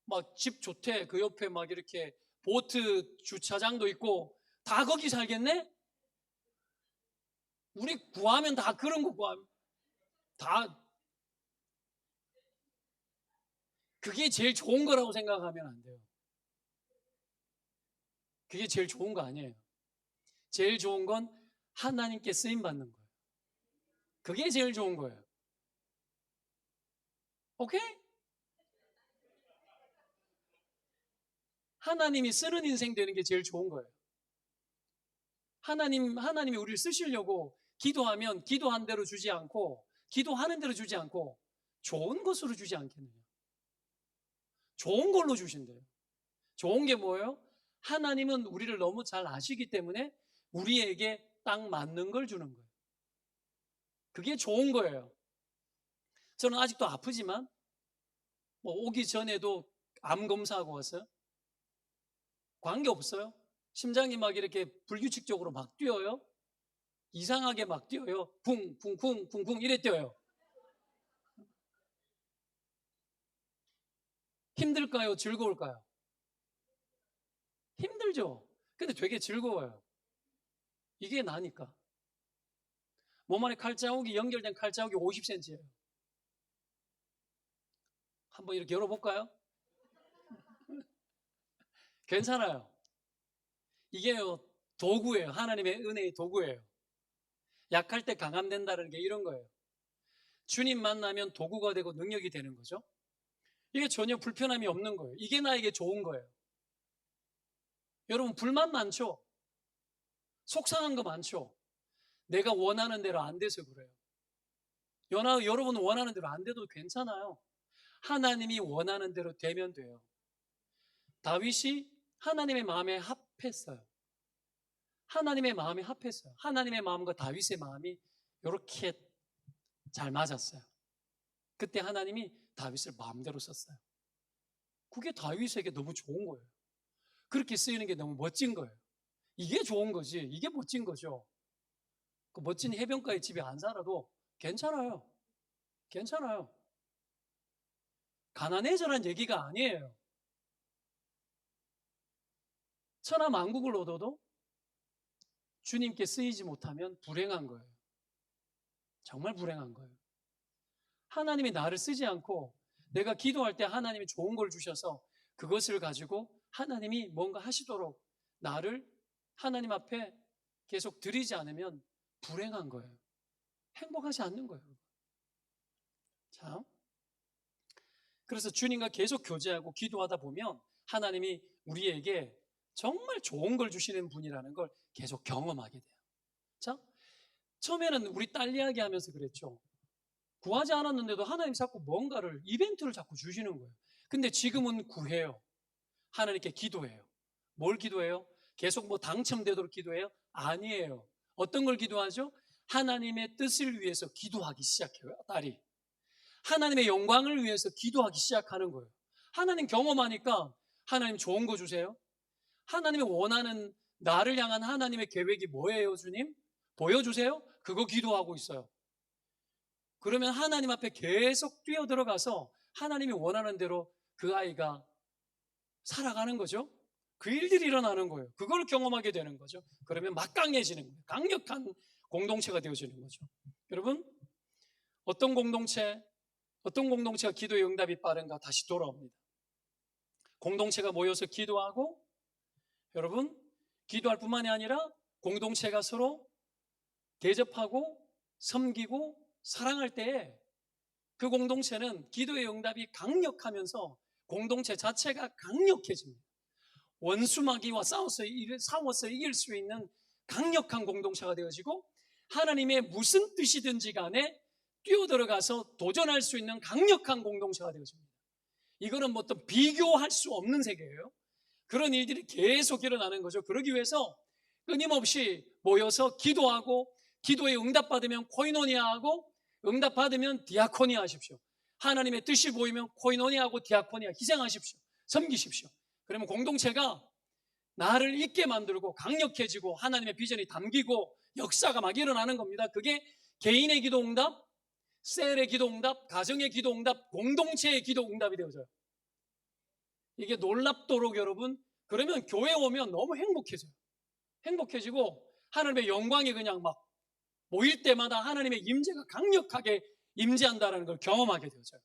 막 집 좋대, 그 옆에 막 이렇게 보트 주차장도 있고 다 거기 살겠네? 우리 구하면 다 그런 거 구하면 다 그게 제일 좋은 거라고 생각하면 안 돼요. 그게 제일 좋은 거 아니에요. 제일 좋은 건 하나님께 쓰임 받는 거예요. 그게 제일 좋은 거예요. 오케이? 하나님이 쓰는 인생 되는 게 제일 좋은 거예요. 하나님이 우리를 쓰시려고 기도하면 기도한 대로 주지 않고, 기도하는 대로 주지 않고 좋은 것으로 주지 않겠느냐. 좋은 걸로 주신대요. 좋은 게 뭐예요? 하나님은 우리를 너무 잘 아시기 때문에 우리에게 딱 맞는 걸 주는 거예요. 그게 좋은 거예요. 저는 아직도 아프지만 뭐 오기 전에도 암 검사하고 왔어요. 관계없어요. 심장이 막 이렇게 불규칙적으로 막 뛰어요. 이상하게 막 뛰어요. 쿵쿵쿵쿵쿵 이래 뛰어요. 힘들까요? 즐거울까요? 힘들죠. 근데 되게 즐거워요. 이게 나니까. 몸 안에 칼자국이, 연결된 칼자국이 50cm예요. 한번 이렇게 열어볼까요? 괜찮아요. 이게요, 도구예요. 하나님의 은혜의 도구예요. 약할 때 강함된다는 게 이런 거예요. 주님 만나면 도구가 되고 능력이 되는 거죠. 이게 전혀 불편함이 없는 거예요. 이게 나에게 좋은 거예요. 여러분 불만 많죠? 속상한 거 많죠? 내가 원하는 대로 안 돼서 그래요. 여러분 원하는 대로 안 돼도 괜찮아요. 하나님이 원하는 대로 되면 돼요. 다윗이 하나님의 마음에 합했어요. 하나님의 마음이 합했어요. 하나님의 마음과 다윗의 마음이 이렇게 잘 맞았어요. 그때 하나님이 다윗을 마음대로 썼어요. 그게 다윗에게 너무 좋은 거예요. 그렇게 쓰이는 게 너무 멋진 거예요. 이게 좋은 거지. 이게 멋진 거죠. 그 멋진 해변가의 집에 안 살아도 괜찮아요. 괜찮아요. 가난해져란 얘기가 아니에요. 천하 만국을 얻어도 주님께 쓰이지 못하면 불행한 거예요. 정말 불행한 거예요. 하나님이 나를 쓰지 않고 내가 기도할 때 하나님이 좋은 걸 주셔서 그것을 가지고 하나님이 뭔가 하시도록 나를 하나님 앞에 계속 드리지 않으면 불행한 거예요. 행복하지 않는 거예요. 자, 그래서 주님과 계속 교제하고 기도하다 보면 하나님이 우리에게 정말 좋은 걸 주시는 분이라는 걸 계속 경험하게 돼요. 자, 처음에는 우리 딸 이야기 하면서 그랬죠. 구하지 않았는데도 하나님 자꾸 뭔가를, 이벤트를 자꾸 주시는 거예요. 근데 지금은 구해요. 하나님께 기도해요. 뭘 기도해요? 계속 뭐 당첨되도록 기도해요? 아니에요. 어떤 걸 기도하죠? 하나님의 뜻을 위해서 기도하기 시작해요, 딸이. 하나님의 영광을 위해서 기도하기 시작하는 거예요. 하나님 경험하니까 하나님 좋은 거 주세요. 하나님이 원하는 나를 향한 하나님의 계획이 뭐예요, 주님? 보여주세요. 그거 기도하고 있어요. 그러면 하나님 앞에 계속 뛰어들어가서 하나님이 원하는 대로 그 아이가 살아가는 거죠. 그 일들이 일어나는 거예요. 그걸 경험하게 되는 거죠. 그러면 막강해지는 거예요. 강력한 공동체가 되어지는 거죠. 여러분, 어떤 공동체가 기도의 응답이 빠른가 다시 돌아옵니다. 공동체가 모여서 기도하고, 여러분, 기도할 뿐만이 아니라 공동체가 서로 대접하고 섬기고 사랑할 때에 그 공동체는 기도의 응답이 강력하면서 공동체 자체가 강력해집니다. 원수마귀와 싸워서 이길 수 있는 강력한 공동체가 되어지고 하나님의 무슨 뜻이든지 간에 뛰어들어가서 도전할 수 있는 강력한 공동체가 되어집니다. 이거는 뭐 어떤 비교할 수 없는 세계예요. 그런 일들이 계속 일어나는 거죠. 그러기 위해서 끊임없이 모여서 기도하고 기도에 응답받으면 코이노니아하고 응답받으면 디아코니아 하십시오. 하나님의 뜻이 보이면 코이노니아하고 디아코니아 희생하십시오. 섬기십시오. 그러면 공동체가 나를 있게 만들고 강력해지고 하나님의 비전이 담기고 역사가 막 일어나는 겁니다. 그게 개인의 기도 응답, 셀의 기도 응답, 가정의 기도 응답, 공동체의 기도 응답이 되어져요. 이게 놀랍도록 여러분, 그러면 교회 오면 너무 행복해져요. 행복해지고 하나님의 영광이 그냥 막 모일 때마다 하나님의 임재가 강력하게 임재한다는 걸 경험하게 되어져요.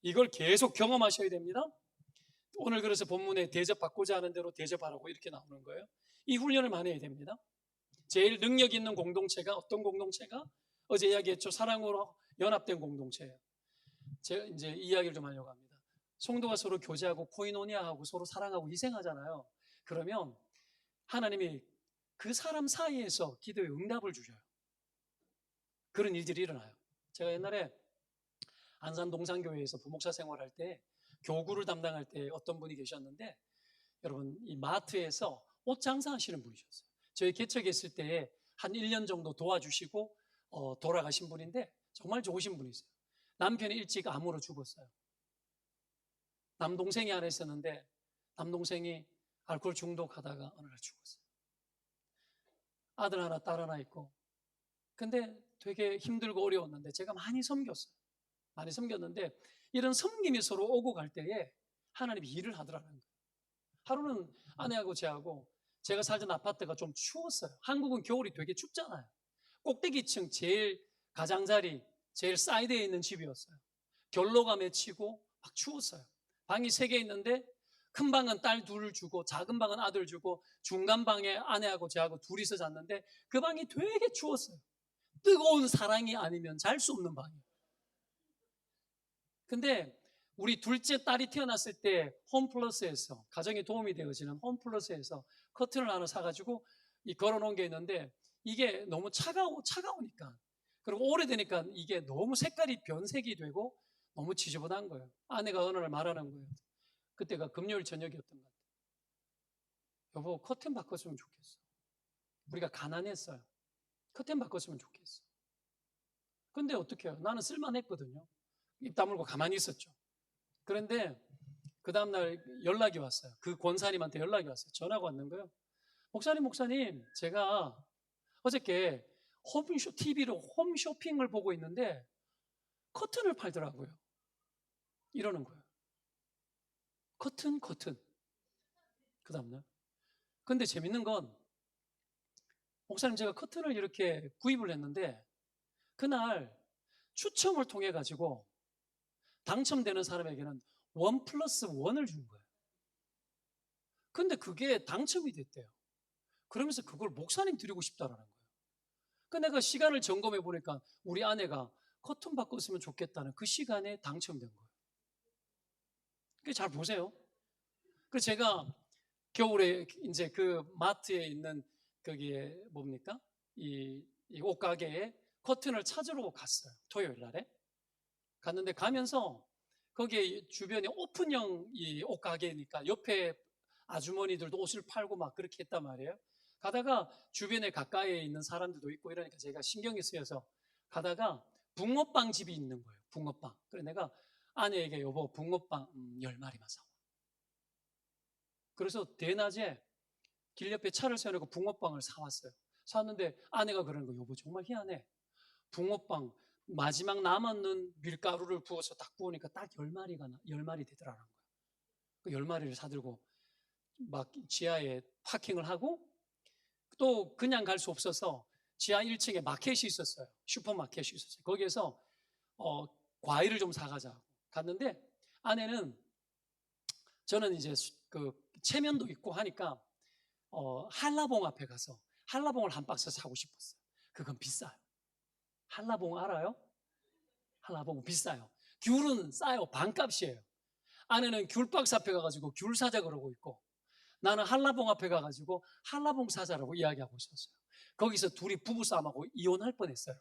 이걸 계속 경험하셔야 됩니다. 오늘 그래서 본문에 대접받고자 하는 대로 대접하라고 이렇게 나오는 거예요. 이 훈련을 많이 해야 됩니다. 제일 능력 있는 공동체가 어떤 공동체가? 어제 이야기했죠. 사랑으로 연합된 공동체예요. 제가 이제 이야기를 좀 하려고 합니다. 성도가 서로 교제하고 코이노니아하고 서로 사랑하고 희생하잖아요. 그러면 하나님이 그 사람 사이에서 기도에 응답을 주셔요. 그런 일들이 일어나요. 제가 옛날에 안산 동산교회에서 부목사 생활할 때 교구를 담당할 때 어떤 분이 계셨는데 여러분 이 마트에서 옷 장사하시는 분이셨어요. 저희 개척했을 때 한 1년 정도 도와주시고 돌아가신 분인데 정말 좋으신 분이세요. 남편이 일찍 암으로 죽었어요. 남동생이 하나 있었는데 남동생이 알코올 중독하다가 어느 날 죽었어요. 아들 하나 딸 하나 있고 근데 되게 힘들고 어려웠는데 제가 많이 섬겼어요. 많이 섬겼는데 이런 섬김이 서로 오고 갈 때에 하나님이 일을 하더라는 거예요. 하루는 아내하고 저하고 제가 살던 아파트가 좀 추웠어요. 한국은 겨울이 되게 춥잖아요. 꼭대기층 제일 가장자리 제일 사이드에 있는 집이었어요. 결로가 맺히고 막 추웠어요. 방이 3개 있는데 큰 방은 딸 둘을 주고 작은 방은 아들 주고 중간 방에 아내하고 저하고 둘이서 잤는데 그 방이 되게 추웠어요. 뜨거운 사랑이 아니면 잘 수 없는 방이에요. 근데 우리 둘째 딸이 태어났을 때 홈플러스에서 가정에 도움이 되어지는 홈플러스에서 커튼을 하나 사가지고 걸어놓은 게 있는데 이게 너무 차가우니까 그리고 오래되니까 이게 너무 색깔이 변색이 되고 너무 지저분한 거예요. 아내가 어느 날 말하는 거예요. 그때가 금요일 저녁이었던 것 같아요. 여보 커튼 바꿨으면 좋겠어. 우리가 가난했어요. 커튼 바꿨으면 좋겠어. 근데 어떻게 해요? 나는 쓸만했거든요. 입 다물고 가만히 있었죠. 그런데 그 다음날 연락이 왔어요. 그 권사님한테 연락이 왔어요. 전화가 왔는 거예요. 목사님, 제가 어저께 TV로 홈쇼핑을 보고 있는데 커튼을 팔더라고요. 이러는 거예요. 커튼. 그 다음날. 근데 재밌는 건 목사님 제가 커튼을 이렇게 구입을 했는데 그날 추첨을 통해 가지고 당첨되는 사람에게는 1+1을 준 거예요. 근데 그게 당첨이 됐대요. 그러면서 그걸 목사님 드리고 싶다라는 거예요. 그 내가 시간을 점검해 보니까 우리 아내가 커튼 바꿨으면 좋겠다는 그 시간에 당첨된 거예요. 잘 보세요. 그래서 제가 겨울에 이제 그 마트에 있는 거기에 뭡니까? 이 옷가게에 커튼을 찾으러 갔어요. 토요일 날에. 갔는데 가면서 거기에 주변에 오픈형 이 옷가게니까 옆에 아주머니들도 옷을 팔고 막 그렇게 했단 말이에요. 가다가 주변에 가까이에 있는 사람들도 있고 이러니까 제가 신경이 쓰여서 가다가 붕어빵 집이 있는 거예요. 붕어빵. 그래서 내가 아내에게 여보 붕어빵 10마리만 사와. 그래서 대낮에 길 옆에 차를 세워놓고 붕어빵을 사왔어요. 사왔는데 아내가 그러는 거예요. 여보 정말 희한해. 붕어빵 마지막 남았는 밀가루를 부어서 딱 구우니까 딱 10마리 되더라는 거예요. 그 10마리를 사들고 막 지하에 파킹을 하고 또 그냥 갈 수 없어서 지하 1층에 마켓이 있었어요. 슈퍼마켓이 있었어요. 거기에서 과일을 좀 사가자고 갔는데 아내는 저는 이제 그 체면도 있고 하니까 한라봉 앞에 가서 한라봉을 한 박스 사고 싶었어요. 그건 비싸요. 한라봉 알아요? 한라봉 비싸요. 귤은 싸요. 반값이에요. 아내는 귤박스 앞에 가가지고 귤 사자 그러고 있고 나는 한라봉 앞에 가가지고 한라봉 사자라고 이야기하고 있었어요. 거기서 둘이 부부싸움하고 이혼할 뻔했어요.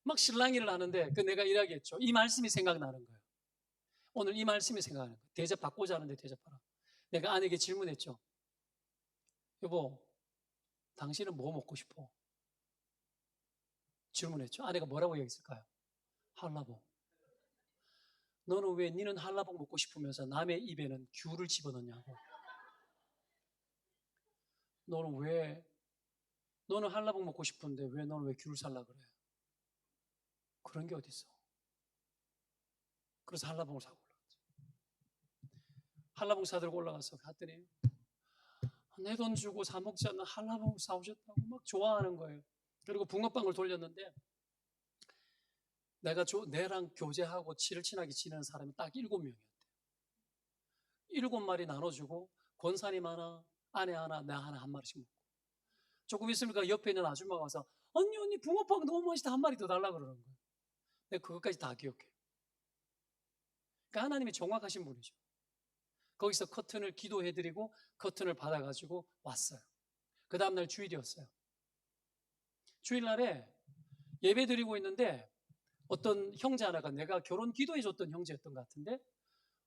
막 실랑이를 하는데 그 내가 이야기했죠. 이 말씀이 생각나는 거예요. 오늘 이 말씀이 생각나는 거예요. 대접받고자 하는데 대접하라. 내가 아내에게 질문했죠. 여보, 당신은 뭐 먹고 싶어? 질문했죠. 아내가 뭐라고 얘기했을까요? 한라봉. 너는 왜 니는 한라봉 먹고 싶으면서 남의 입에는 귤을 집어넣냐고. 너는 한라봉 먹고 싶은데 왜 너는 왜 귤 살라 그래? 그런 게 어딨어. 그래서 한라봉을 사고 올라갔죠. 한라봉 사들고 올라가서 갔더니 내 돈 주고 사 먹지 않는 한라봉을 사오셨다고 막 좋아하는 거예요. 그리고 붕어빵을 돌렸는데 내랑 교제하고 친하게 지내는 사람이 딱 7명이었대요. 7마리 나눠주고 권사님 하나, 아내 하나, 나 하나 한 마리씩 먹고 조금 있으니까 옆에 있는 아줌마가 와서 언니 붕어빵 너무 맛있다 한 마리 더 달라 그러는 거예요. 내가 그것까지 다 기억해요. 그러니까 하나님이 정확하신 분이죠. 거기서 커튼을 기도해드리고 커튼을 받아가지고 왔어요. 그 다음날 주일이었어요. 주일날에 예배 드리고 있는데 어떤 형제 하나가 내가 결혼 기도해줬던 형제였던 것 같은데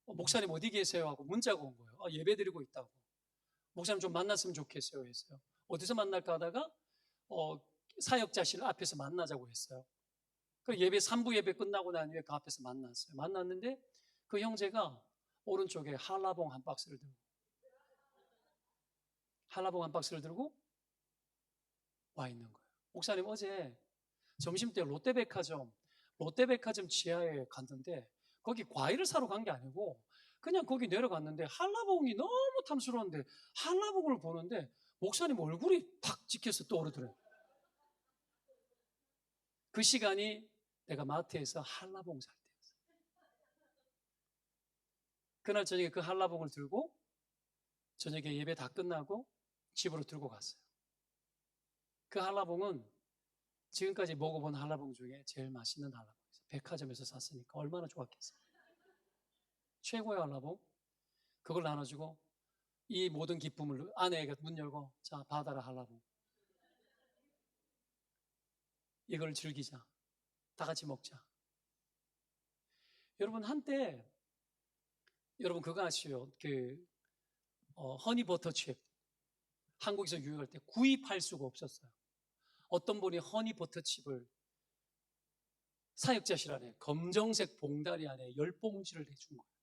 목사님 어디 계세요? 하고 문자가 온 거예요. 예배 드리고 있다고. 목사님 좀 만났으면 좋겠어요 했어요. 어디서 만날까 하다가 사역자실 앞에서 만나자고 했어요. 그 예배 3부 예배 끝나고 난 후에 그 앞에서 만났어요. 만났는데 그 형제가 오른쪽에 한라봉 한 박스를 들고 와 있는 거예요. 목사님 어제 점심때 롯데백화점 지하에 갔는데 거기 과일을 사러 간 게 아니고 그냥 거기 내려갔는데 한라봉이 너무 탐스러운데 한라봉을 보는데 목사님 얼굴이 팍 찍혀서 떠오르더래요. 그 시간이 내가 마트에서 한라봉 살 때였어요. 그날 저녁에 그 한라봉을 들고 저녁에 예배 다 끝나고 집으로 들고 갔어요. 그 한라봉은 지금까지 먹어본 한라봉 중에 제일 맛있는 한라봉이었어요. 백화점에서 샀으니까 얼마나 좋았겠어요. 최고의 한라봉. 그걸 나눠주고 이 모든 기쁨을 아내가 문 열고 자 받아라 한라봉. 이걸 즐기자. 다 같이 먹자. 여러분 한때 여러분 그거 아시죠? 허니 버터 칩. 한국에서 유학할 때 구입할 수가 없었어요. 어떤 분이 허니버터칩을 사역자실 안에 검정색 봉다리 안에 10봉지를 내준 거예요.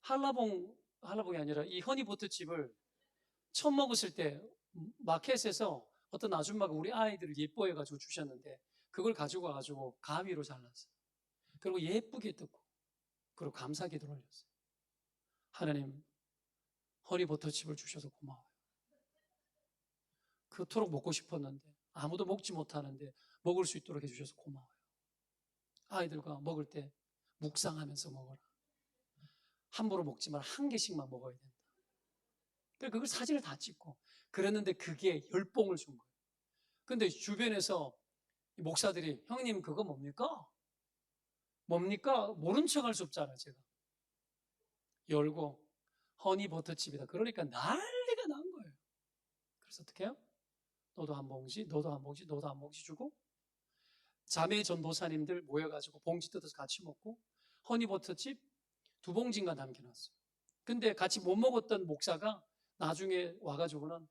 한라봉이 아니라 이 허니버터칩을 처음 먹었을 때 마켓에서 어떤 아줌마가 우리 아이들을 예뻐해가지고 주셨는데 그걸 가지고 와가지고 가위로 잘랐어요. 그리고 예쁘게 뜯고 그리고 감사기도를 올렸어요. 하나님, 허니버터칩을 주셔서 고마워요. 그토록 먹고 싶었는데 아무도 먹지 못하는데 먹을 수 있도록 해주셔서 고마워요. 아이들과 먹을 때 묵상하면서 먹어라. 함부로 먹지 마라. 한 개씩만 먹어야 된다. 그래서 그걸 사진을 다 찍고 그랬는데 그게 10봉을 준 거예요. 근데 주변에서 목사들이 형님 그거 뭡니까? 뭡니까? 모른 척 할 수 없잖아요. 제가 열고 허니버터칩이다. 그러니까 난리가 난 거예요. 그래서 어떻게 해요? 너도 한 봉지, 너도 한 봉지, 너도 한 봉지 주고 자매 전도사님들 모여가지고 봉지 뜯어서 같이 먹고 허니버터칩 2봉지인가 남겨놨어요. 근데 같이 못 먹었던 목사가 나중에 와가지고는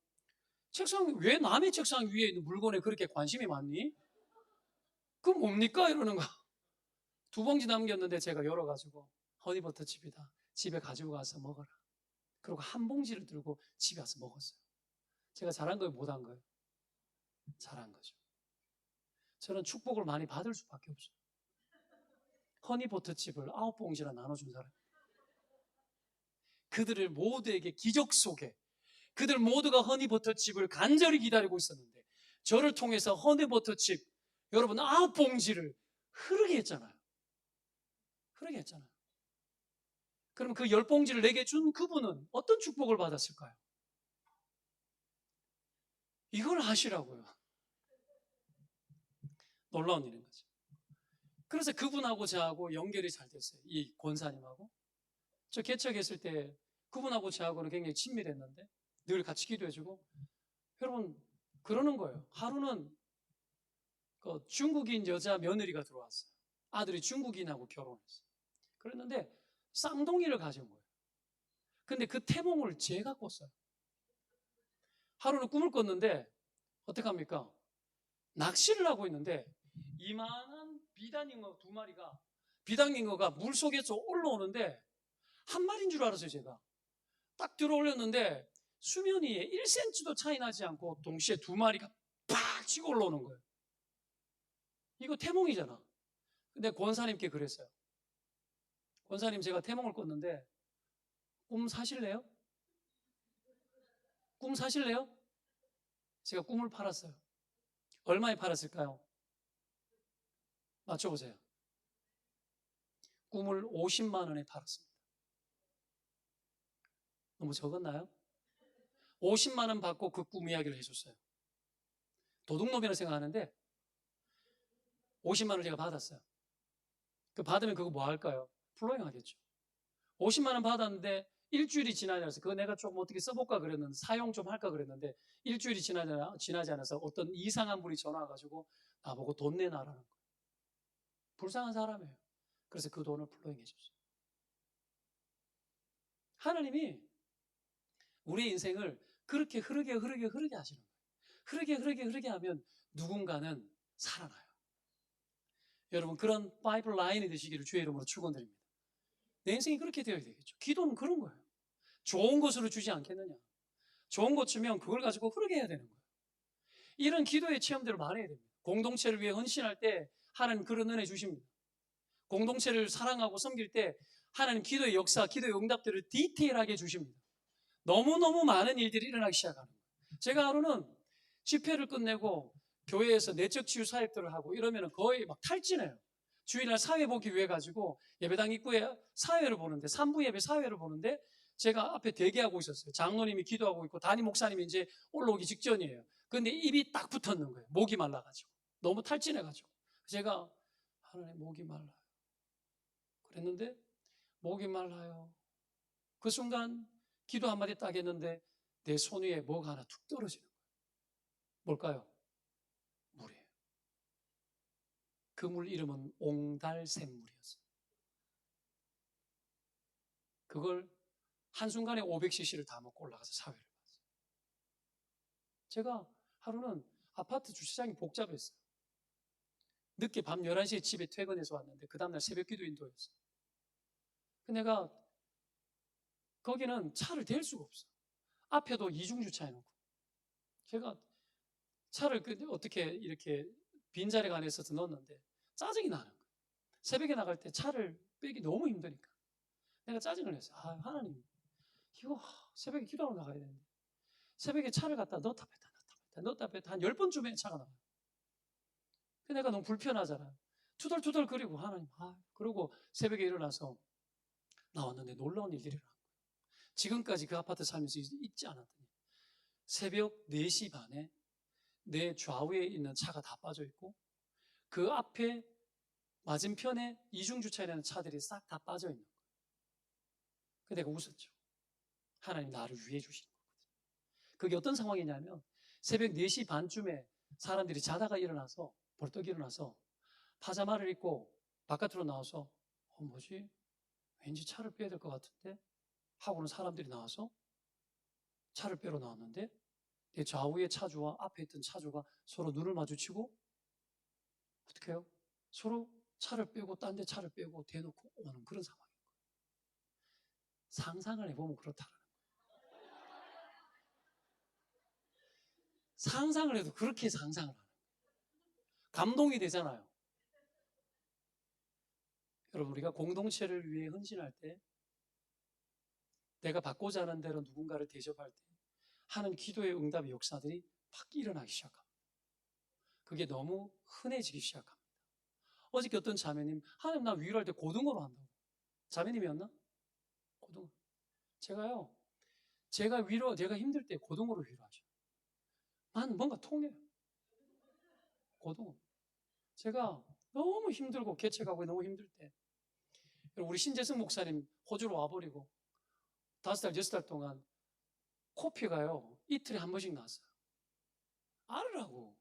왜 남의 책상 위에 있는 물건에 그렇게 관심이 많니? 그건 뭡니까? 이러는 거. 2봉지 남겼는데 제가 열어가지고 허니버터칩이다. 집에 가지고 가서 먹어라. 그리고 한 봉지를 들고 집에 가서 먹었어요. 제가 잘한 거예요? 못한 거예요? 잘한 거죠. 저는 축복을 많이 받을 수밖에 없어요. 허니버터칩을 9봉지나 나눠준 사람. 그들을 모두에게 기적 속에 그들 모두가 허니버터칩을 간절히 기다리고 있었는데 저를 통해서 허니버터칩 여러분 9봉지를 흐르게 했잖아요. 흐르게 했잖아요. 그럼 그 10봉지를 내게 준 그분은 어떤 축복을 받았을까요? 이걸 아시라고요. 놀라운 일인 거죠. 그래서 그분하고 저하고 연결이 잘 됐어요. 이 권사님하고. 저 개척했을 때 그분하고 저하고는 굉장히 친밀했는데 늘 같이 기도해주고 여러분 그러는 거예요. 하루는 그 중국인 여자 며느리가 들어왔어요. 아들이 중국인하고 결혼했어요. 그랬는데 쌍둥이를 가진 거예요. 근데 그 태몽을 제가 꿨어요. 하루는 꿈을 꿨는데 어떡합니까? 낚시를 하고 있는데 이만한 비단잉어 2마리가 비단잉어가 물속에서 올라오는데 한 마리인 줄 알았어요. 제가 딱 들어 올렸는데 수면이 1cm도 차이 나지 않고 동시에 2마리가 팍 치고 올라오는 거예요. 이거 태몽이잖아. 근데 권사님께 그랬어요. 권사님 제가 태몽을 꿨는데 꿈 사실래요? 꿈 사실래요? 제가 꿈을 팔았어요. 얼마에 팔았을까요? 맞춰보세요. 꿈을 50만 원에 팔았습니다. 너무 적었나요? 50만 원 받고 그 꿈 이야기를 해줬어요. 도둑놈이라고 생각하는데 50만 원을 제가 받았어요. 그 받으면 그거 뭐 할까요? 플로잉 하겠죠. 50만 원 받았는데 일주일이 지나지 않아서 그거 내가 조금 어떻게 써볼까 그랬는데 사용 좀 할까 그랬는데 일주일이 지나지 않아서 어떤 이상한 분이 전화 와가지고 나보고 돈 내놔라는 거예요. 불쌍한 사람이에요. 그래서 그 돈을 플로잉 해줬어요. 하나님이 우리의 인생을 그렇게 흐르게 하시는 거예요. 흐르게 하면 누군가는 살아나요. 여러분 그런 파이프 라인이 되시기를 주의 이름으로 축원드립니다. 내 인생이 그렇게 되어야 되겠죠. 기도는 그런 거예요. 좋은 것으로 주지 않겠느냐. 좋은 것 주면 그걸 가지고 흐르게 해야 되는 거예요. 이런 기도의 체험들을 많이 해야 됩니다. 공동체를 위해 헌신할 때 하나님 그런 은혜 주십니다. 공동체를 사랑하고 섬길 때 하나님 기도의 역사, 기도의 응답들을 디테일하게 주십니다. 너무너무 많은 일들이 일어나기 시작하는 거예요. 제가 하루는 집회를 끝내고 교회에서 내적 치유 사역들을 하고 이러면 거의 막 탈진해요. 주일날 사회 보기 위해 가지고 예배당 입구에 사회를 보는데 3부 예배 사회를 보는데 제가 앞에 대기하고 있었어요. 장로님이 기도하고 있고 담임 목사님이 이제 올라오기 직전이에요. 근데 입이 딱 붙었는 거예요. 목이 말라가지고 너무 탈진해가지고 제가 하나님 목이 말라요. 그랬는데 목이 말라요. 그 순간 기도 한마디 딱 했는데 내 손 위에 뭐가 하나 툭 떨어지는 거예요. 뭘까요? 물이에요. 그 물 이름은 옹달샘물이었어요. 그걸 한순간에 500cc를 다 먹고 올라가서 사회를 봤어요. 제가 하루는 아파트 주차장이 복잡했어요. 늦게 밤 11시에 집에 퇴근해서 왔는데 그 다음날 새벽 기도 인도였어요. 내가 거기는 차를 댈 수가 없어. 앞에도 이중 주차해놓고. 제가 차를 어떻게 이렇게 빈자리가 안에 있어서 넣었는데 짜증이 나는 거예요. 새벽에 나갈 때 차를 빼기 너무 힘드니까. 내가 짜증을 냈어요. 아, 하나님, 이거 새벽에 기도하러 나가야 되는데. 새벽에 차를 갖다 넣었다 뺐다 한 10번쯤에 차가 나와요. 내가 너무 불편하잖아요. 투덜투덜 거리고 하나님, 그러고 새벽에 일어나서 나왔는데 놀라운 일들이 일어난 거예요. 지금까지 그 아파트 살면서 잊지 않았더니 새벽 4시 반에 내 좌우에 있는 차가 다 빠져 있고 그 앞에 맞은편에 이중주차에 있는 차들이 싹 다 빠져 있는 거예요. 그래서 내가 웃었죠. 하나님 나를 위해 주신 거거든요. 그게 어떤 상황이냐면 새벽 4시 반쯤에 사람들이 자다가 일어나서 벌떡 일어나서 파자마를 입고 바깥으로 나와서 뭐지? 왠지 차를 빼야 될 것 같은데? 하고는 사람들이 나와서 차를 빼러 나왔는데 내 좌우의 차주와 앞에 있던 차주가 서로 눈을 마주치고 어떻게 해요? 서로 차를 빼고 딴 데 차를 빼고 대놓고 오는 그런 상황인 거예요. 상상을 해보면 그렇다는 거예요. 상상을 해도 그렇게 상상을 하는 거예요. 감동이 되잖아요. 여러분, 우리가 공동체를 위해 헌신할 때 내가 받고자 하는 대로 누군가를 대접할 때 하는 기도의 응답의 역사들이 막 일어나기 시작합니다. 그게 너무 흔해지기 시작합니다. 어저께 어떤 자매님, 하나님 나 위로할 때 고등어로 한다고. 자매님이었나? 고등어. 제가 힘들 때 고등어로 위로하죠. 난 뭔가 통해요. 고등어. 제가 너무 힘들고 개척하고 너무 힘들 때 우리 신재승 목사님 호주로 와버리고 5달, 6달 동안 코피가요 이틀에 한 번씩 났어요. 알으라고.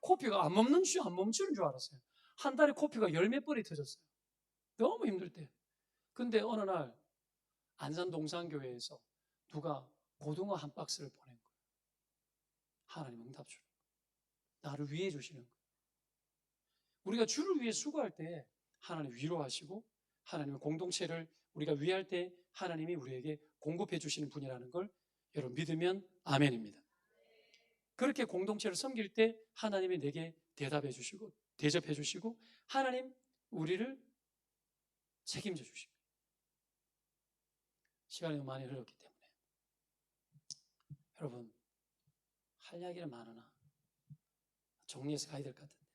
코피가 안 멈추는 줄 알았어요. 한 달에 코피가 10몇 번이 터졌어요. 너무 힘들 때. 근데 어느 날 안산 동산교회에서 누가 고등어 한 박스를 보낸 거예요. 하나님 응답 주는 거예요. 나를 위해 주시는 거예요. 우리가 주를 위해 수고할 때 하나님 위로하시고 하나님의 공동체를 우리가 위할 때 하나님이 우리에게 공급해 주시는 분이라는 걸 여러분 믿으면 아멘입니다. 그렇게 공동체를 섬길 때 하나님이 내게 대답해 주시고 대접해 주시고 하나님 우리를 책임져 주십니다. 시간이 너무 많이 흘렀기 때문에 여러분 할 이야기는 많으나 정리해서 가야 될 것 같은데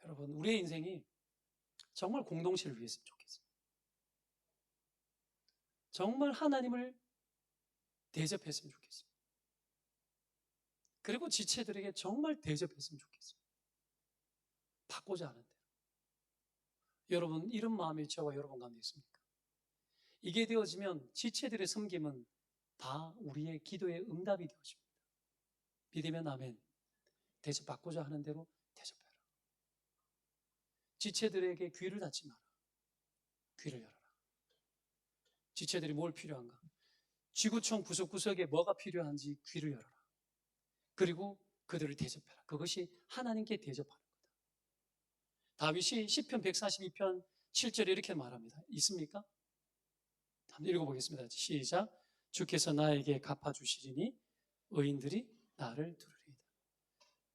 여러분 우리의 인생이 정말 공동체를 위해서는 좋겠어요. 정말 하나님을 대접했으면 좋겠어요. 그리고 지체들에게 정말 대접했으면 좋겠어요. 받고자 하는데 여러분 이런 마음이 저와 여러분 가운데 있습니까? 이게 되어지면 지체들의 섬김은 다 우리의 기도의 응답이 되어집니다. 믿으면 아멘. 대접받고자 하는 대로 대접해라. 지체들에게 귀를 닫지 마라. 귀를 열어라. 지체들이 뭘 필요한가? 지구촌 구석구석에 뭐가 필요한지 귀를 열어라. 그리고 그들을 대접해라. 그것이 하나님께 대접하는 거다. 다윗이 시편 142편 7절에 이렇게 말합니다. 있습니까? 한번 읽어보겠습니다. 시작. 주께서 나에게 갚아주시리니 의인들이 나를 들으리이다.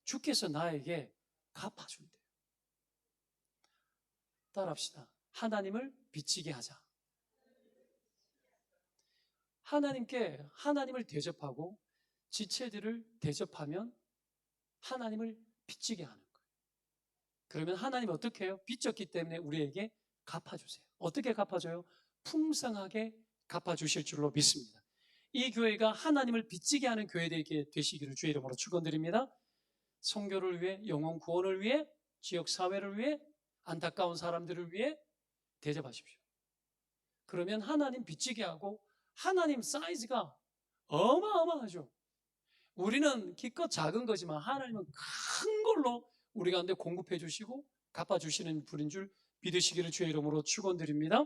주께서 나에게 갚아준대요. 따라합시다. 하나님을 비치게 하자. 하나님을 대접하고 지체들을 대접하면 하나님을 비치게 하는 거예요. 그러면 하나님 어떻게 해요? 빚졌기 때문에 우리에게 갚아주세요. 어떻게 갚아줘요? 풍성하게 갚아주실 줄로 믿습니다. 이 교회가 하나님을 빚지게 하는 교회되게 되시기를 주의 이름으로 축원드립니다. 선교를 위해, 영혼 구원을 위해, 지역 사회를 위해, 안타까운 사람들을 위해 대접하십시오. 그러면 하나님 빚지게 하고 하나님 사이즈가 어마어마하죠. 우리는 기껏 작은 거지만 하나님은 큰 걸로 우리 가운데 공급해 주시고 갚아주시는 분인 줄 믿으시기를 주의 이름으로 축원드립니다.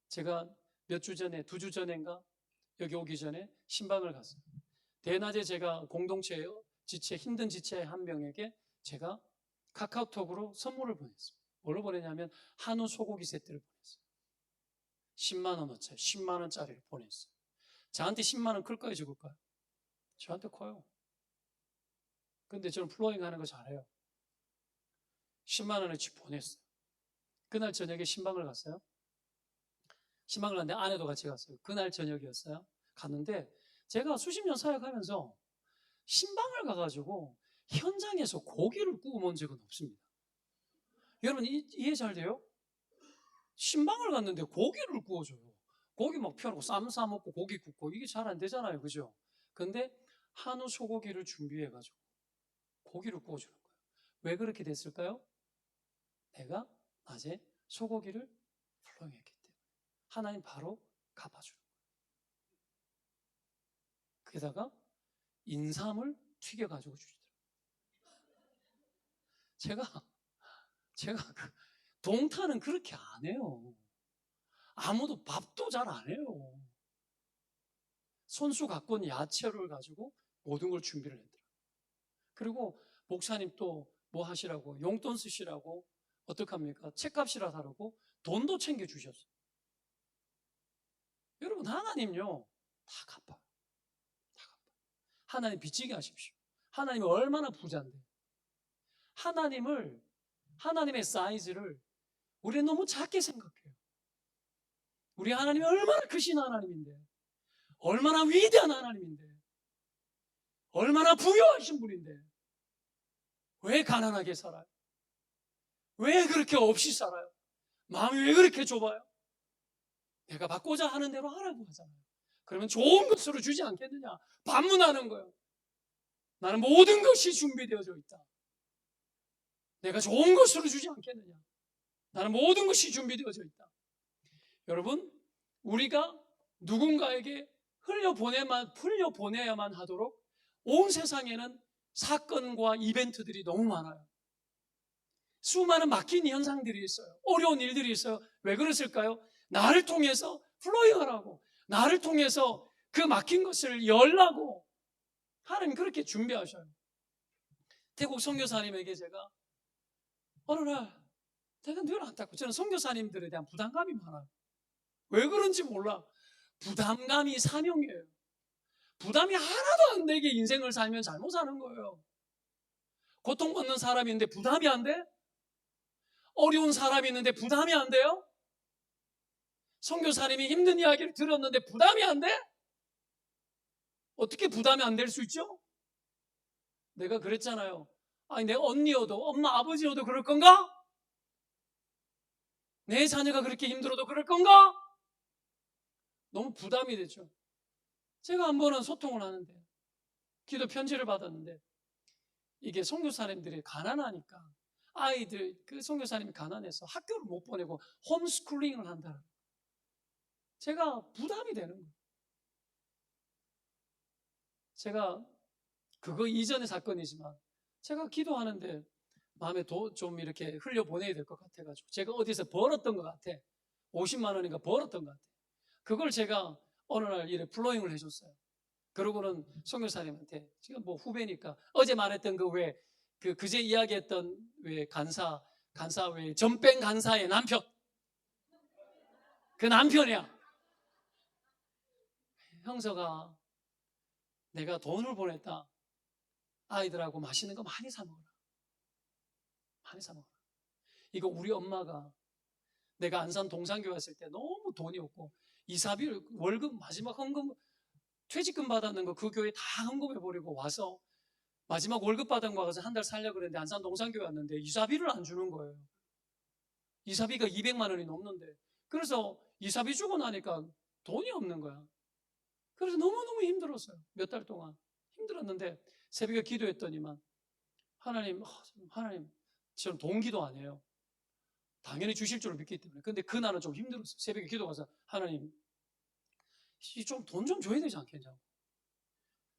제가 몇 주 전에 2주 전인가 여기 오기 전에 신방을 갔어요. 대낮에 제가 공동체 지체, 힘든 지체 한 명에게 제가 카카오톡으로 선물을 보냈어요. 뭘로 보내냐면 한우 소고기 세트를 보냈어요. 10만 원어치, 10만 원짜리를 보냈어요. 저한테 10만 원 클까요, 적을까요? 저한테 커요. 근데 저는 플로잉 하는 거 잘해요. 10만 원어치 보냈어요. 그날 저녁에 신방을 갔어요. 신방을 갔는데 아내도 같이 갔어요. 그날 저녁이었어요. 갔는데 제가 수십 년 사역하면서 신방을 가가지고 현장에서 고기를 구워 먹은 적은 없습니다. 여러분 이해 잘 돼요? 신방을 갔는데 고기를 구워줘요. 고기 막 펴놓고 쌈 싸먹고 고기 굽고 이게 잘 안 되잖아요. 그죠? 근데 한우 소고기를 준비해가지고 고기를 구워주는 거예요. 왜 그렇게 됐을까요? 내가 낮에 소고기를 플로잉했기 때문에 하나님 바로 갚아주는 거예요. 게다가 인삼을 튀겨가지고 주시더라고요. 제가 동타는 그렇게 안 해요. 아무도 밥도 잘 안 해요. 손수 갖고 온 야채를 가지고 모든 걸 준비를 했더라고요. 그리고 목사님 또 뭐 하시라고 용돈 쓰시라고 어떡합니까? 책값이라 다르고 돈도 챙겨주셨어요. 여러분 하나님요 다 갚아요. 다 갚아요. 하나님 빚지게 하십시오. 하나님이 얼마나 부자인데 하나님의 사이즈를 우리는 너무 작게 생각해요. 우리 하나님이 얼마나 크신 하나님인데 얼마나 위대한 하나님인데 얼마나 부유하신 분인데 왜 가난하게 살아요? 왜 그렇게 없이 살아요? 마음이 왜 그렇게 좁아요? 내가 받고자 하는 대로 하라고 하잖아요. 그러면 좋은 것으로 주지 않겠느냐? 반문하는 거예요. 나는 모든 것이 준비되어져 있다. 내가 좋은 것으로 주지 않겠느냐? 나는 모든 것이 준비되어져 있다. 여러분, 우리가 누군가에게 흘려보내야만 하도록 온 세상에는 사건과 이벤트들이 너무 많아요. 수많은 막힌 현상들이 있어요. 어려운 일들이 있어요. 왜 그랬을까요? 나를 통해서 플로잉하라고, 나를 통해서 그 막힌 것을 열라고 하나님 그렇게 준비하셔요. 태국 선교사님에게 제가 어느 날 내가 늘 안타깝고 저는 선교사님들에 대한 부담감이 많아요. 왜 그런지 몰라. 부담감이 사명이에요. 부담이 하나도 안 되게 인생을 살면 잘못 사는 거예요. 고통받는 사람인데 부담이 안 돼? 어려운 사람이 있는데 부담이 안 돼요? 선교사님이 힘든 이야기를 들었는데 부담이 안 돼? 어떻게 부담이 안 될 수 있죠? 내가 그랬잖아요. 아니 내 언니여도 엄마 아버지여도 그럴 건가? 내 자녀가 그렇게 힘들어도 그럴 건가? 너무 부담이 되죠. 제가 한 번은 소통을 하는데 기도 편지를 받았는데 이게 선교사님들이 가난하니까 아이들 그 선교사님이 가난해서 학교를 못 보내고 홈스쿨링을 한다. 제가 부담이 되는 거예요. 제가 그거 이전의 사건이지만 제가 기도하는데 마음에 좀 이렇게 흘려보내야 될 것 같아가지고 제가 어디서 벌었던 것 같아. 50만 원인가 벌었던 것 같아. 그걸 제가 어느 날 이래 플로잉을 해줬어요. 그러고는 선교사님한테 제가 뭐 후배니까 어제 말했던 그제 이야기했던 왜 간사 왜 전뺑 간사의 남편 그 남편이야. 형서가 내가 돈을 보냈다. 아이들하고 맛있는 거 많이 사 먹어라. 많이 사 먹어라. 이거 우리 엄마가 내가 안산 동산교회 왔을 때 너무 돈이 없고 이사비 월급 마지막 헌금 퇴직금 받았는 거 그 교회 다 헌금해버리고 와서 마지막 월급 받은 거 가서 한 달 살려고 그랬는데 안산 동산교회 왔는데 이사비를 안 주는 거예요. 이사비가 200만 원이 넘는데 그래서 이사비 주고 나니까 돈이 없는 거야. 그래서 너무너무 힘들었어요. 몇 달 동안 힘들었는데 새벽에 기도했더니만 하나님 저는 동기도 안 해요. 당연히 주실 줄 믿기 때문에. 근데 그날은 좀 힘들었어요. 새벽에 기도 가서 하나님 좀 돈 좀 줘야 되지 않겠냐고.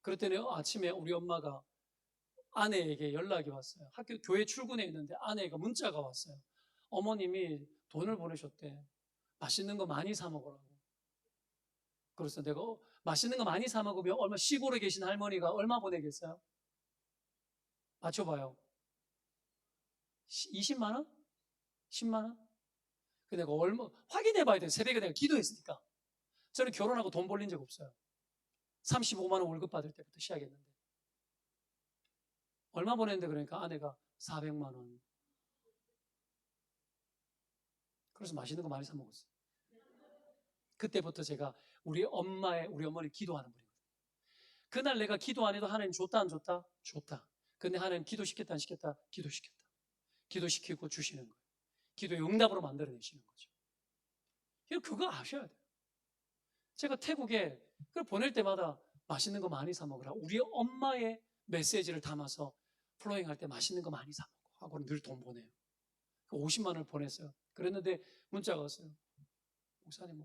그랬더니 아침에 우리 엄마가 아내에게 연락이 왔어요. 교회 출근해 있는데 아내가 문자가 왔어요. 어머님이 돈을 보내셨대. 맛있는 거 많이 사 먹으라고. 그래서 내가 맛있는 거 많이 사 먹으면 얼마 시골에 계신 할머니가 얼마 보내겠어요? 맞춰봐요. 20만 원? 10만 원? 근데 내가 얼마 확인해 봐야 돼요. 새벽에 내가 기도했으니까. 저는 결혼하고 돈 벌린 적 없어요. 35만 원 월급 받을 때부터 시작했는데 얼마 보냈는데 그러니까 아내가 400만 원. 그래서 맛있는 거 많이 사 먹었어요. 그때부터 제가 우리 어머니 기도하는 분이거든요. 그날 내가 기도 안 해도 하나님 줬다 안 줬다? 줬다. 근데 하나님 기도시켰다 안 시켰다? 기도시켰다. 기도시키고 주시는 거예요. 기도의 응답으로 만들어내시는 거죠. 그거 아셔야 돼요. 제가 태국에 그걸 보낼 때마다 맛있는 거 많이 사 먹으라. 우리 엄마의 메시지를 담아서 플로잉 할 때 맛있는 거 많이 사 먹어 하고는 늘 돈 보내요. 50만 원을 보냈어요. 그랬는데 문자가 왔어요. 목사님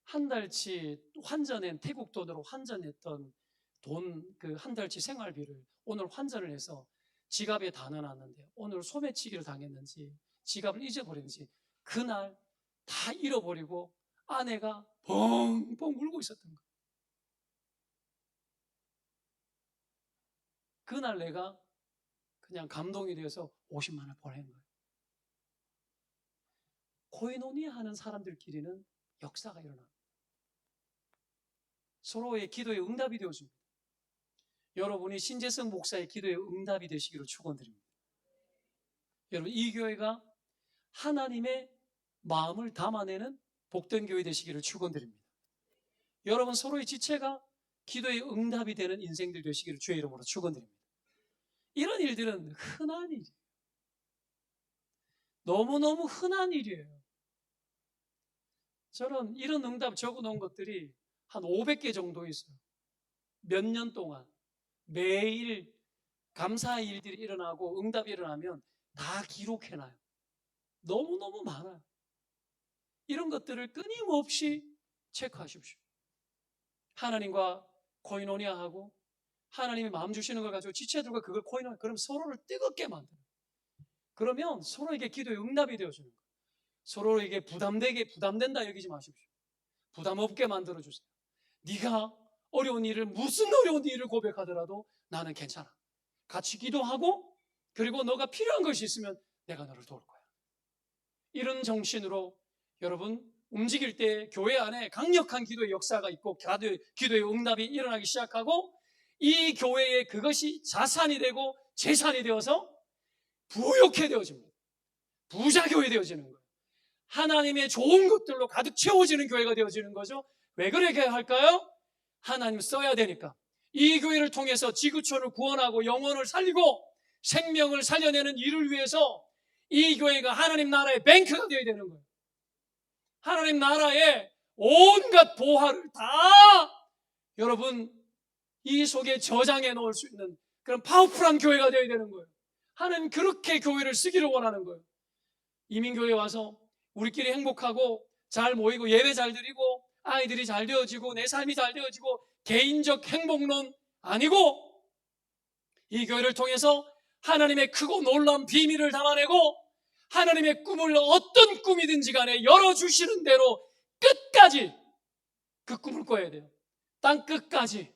한 달치 환전한 태국 돈으로 환전했던 돈 그 한 달치 생활비를 오늘 환전을 해서 지갑에 다 넣어놨는데 오늘 소매치기를 당했는지 지갑을 잊어버렸는지 그날 다 잃어버리고 아내가 펑펑 울고 있었던 거예요. 그날 내가 그냥 감동이 되어서 50만 원을 보낸 거예요. 코이노니아 하는 사람들끼리는 역사가 일어납니다. 서로의 기도에 응답이 되어줍니다. 여러분이 신재성 목사의 기도에 응답이 되시기를 축원드립니다. 여러분 이 교회가 하나님의 마음을 담아내는 복된 교회 되시기를 축원드립니다. 여러분 서로의 지체가 기도에 응답이 되는 인생들 되시기를 주의 이름으로 축원드립니다. 이런 일들은 흔한 일이에요. 너무너무 흔한 일이에요. 저는 이런 응답 적어놓은 것들이 한 500개 정도 있어요. 몇 년 동안 매일 감사의 일들이 일어나고 응답이 일어나면 다 기록해놔요. 너무너무 많아요. 이런 것들을 끊임없이 체크하십시오. 하나님과 코이노니아하고 하나님이 마음 주시는 걸 가지고 지체들과 그걸 코이노니아, 그럼 서로를 뜨겁게 만들어요. 그러면 서로에게 기도의 응답이 되어주는 거예요. 서로에게 부담된다 여기지 마십시오. 부담 없게 만들어주세요. 네가 어려운 일을 무슨 어려운 일을 고백하더라도 나는 괜찮아. 같이 기도하고 그리고 너가 필요한 것이 있으면 내가 너를 도울 거야. 이런 정신으로 여러분 움직일 때 교회 안에 강력한 기도의 역사가 있고 기도의 응답이 일어나기 시작하고 이 교회에 그것이 자산이 되고 재산이 되어서 부욕해 되어집니다. 부자교회 되어지는 거예요. 하나님의 좋은 것들로 가득 채워지는 교회가 되어지는 거죠. 왜 그렇게 할까요? 하나님 써야 되니까. 이 교회를 통해서 지구촌을 구원하고 영혼을 살리고 생명을 살려내는 일을 위해서 이 교회가 하나님 나라의 뱅크가 되어야 되는 거예요. 하나님 나라의 온갖 보화를 다 여러분 이 속에 저장해 놓을 수 있는 그런 파워풀한 교회가 되어야 되는 거예요. 하나님 그렇게 교회를 쓰기를 원하는 거예요. 이민교회에 와서 우리끼리 행복하고 잘 모이고 예배 잘 드리고 아이들이 잘 되어지고 내 삶이 잘 되어지고 개인적 행복론 아니고 이 교회를 통해서 하나님의 크고 놀라운 비밀을 담아내고 하나님의 꿈을 어떤 꿈이든지 간에 열어주시는 대로 끝까지 그 꿈을 꿔야 돼요. 땅끝까지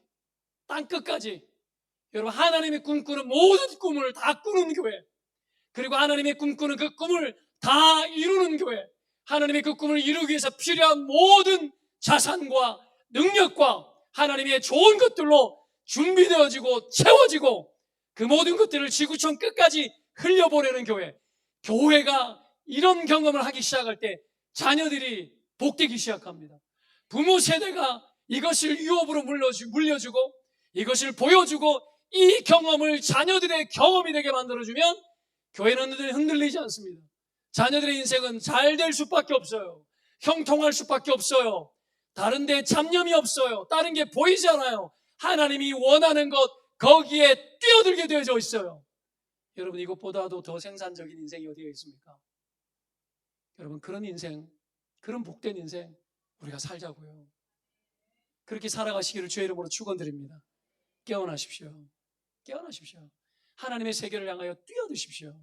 여러분 하나님의 꿈꾸는 모든 꿈을 다 꾸는 교회, 그리고 하나님의 꿈꾸는 그 꿈을 다 이루는 교회, 하나님의 그 꿈을 이루기 위해서 필요한 모든 자산과 능력과 하나님의 좋은 것들로 준비되어지고 채워지고 그 모든 것들을 지구촌 끝까지 흘려보내는 교회. 교회가 이런 경험을 하기 시작할 때 자녀들이 복되기 시작합니다. 부모 세대가 이것을 유업으로 물려주고 이것을 보여주고 이 경험을 자녀들의 경험이 되게 만들어주면 교회는 흔들리지 않습니다. 자녀들의 인생은 잘 될 수밖에 없어요. 형통할 수밖에 없어요. 다른 데 잡념이 없어요. 다른 게 보이지 않아요. 하나님이 원하는 것 거기에 뛰어들게 되어져 있어요. 여러분 이것보다도 더 생산적인 인생이 어디에 있습니까? 여러분 그런 인생, 그런 복된 인생 우리가 살자고요. 그렇게 살아가시기를 주의 이름으로 축원드립니다. 깨어나십시오. 하나님의 세계를 향하여 뛰어드십시오.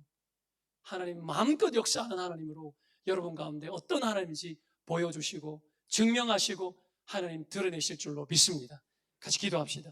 하나님 마음껏 역사하는 하나님으로 여러분 가운데 어떤 하나님인지 보여주시고 증명하시고 하나님 드러내실 줄로 믿습니다. 같이 기도합시다.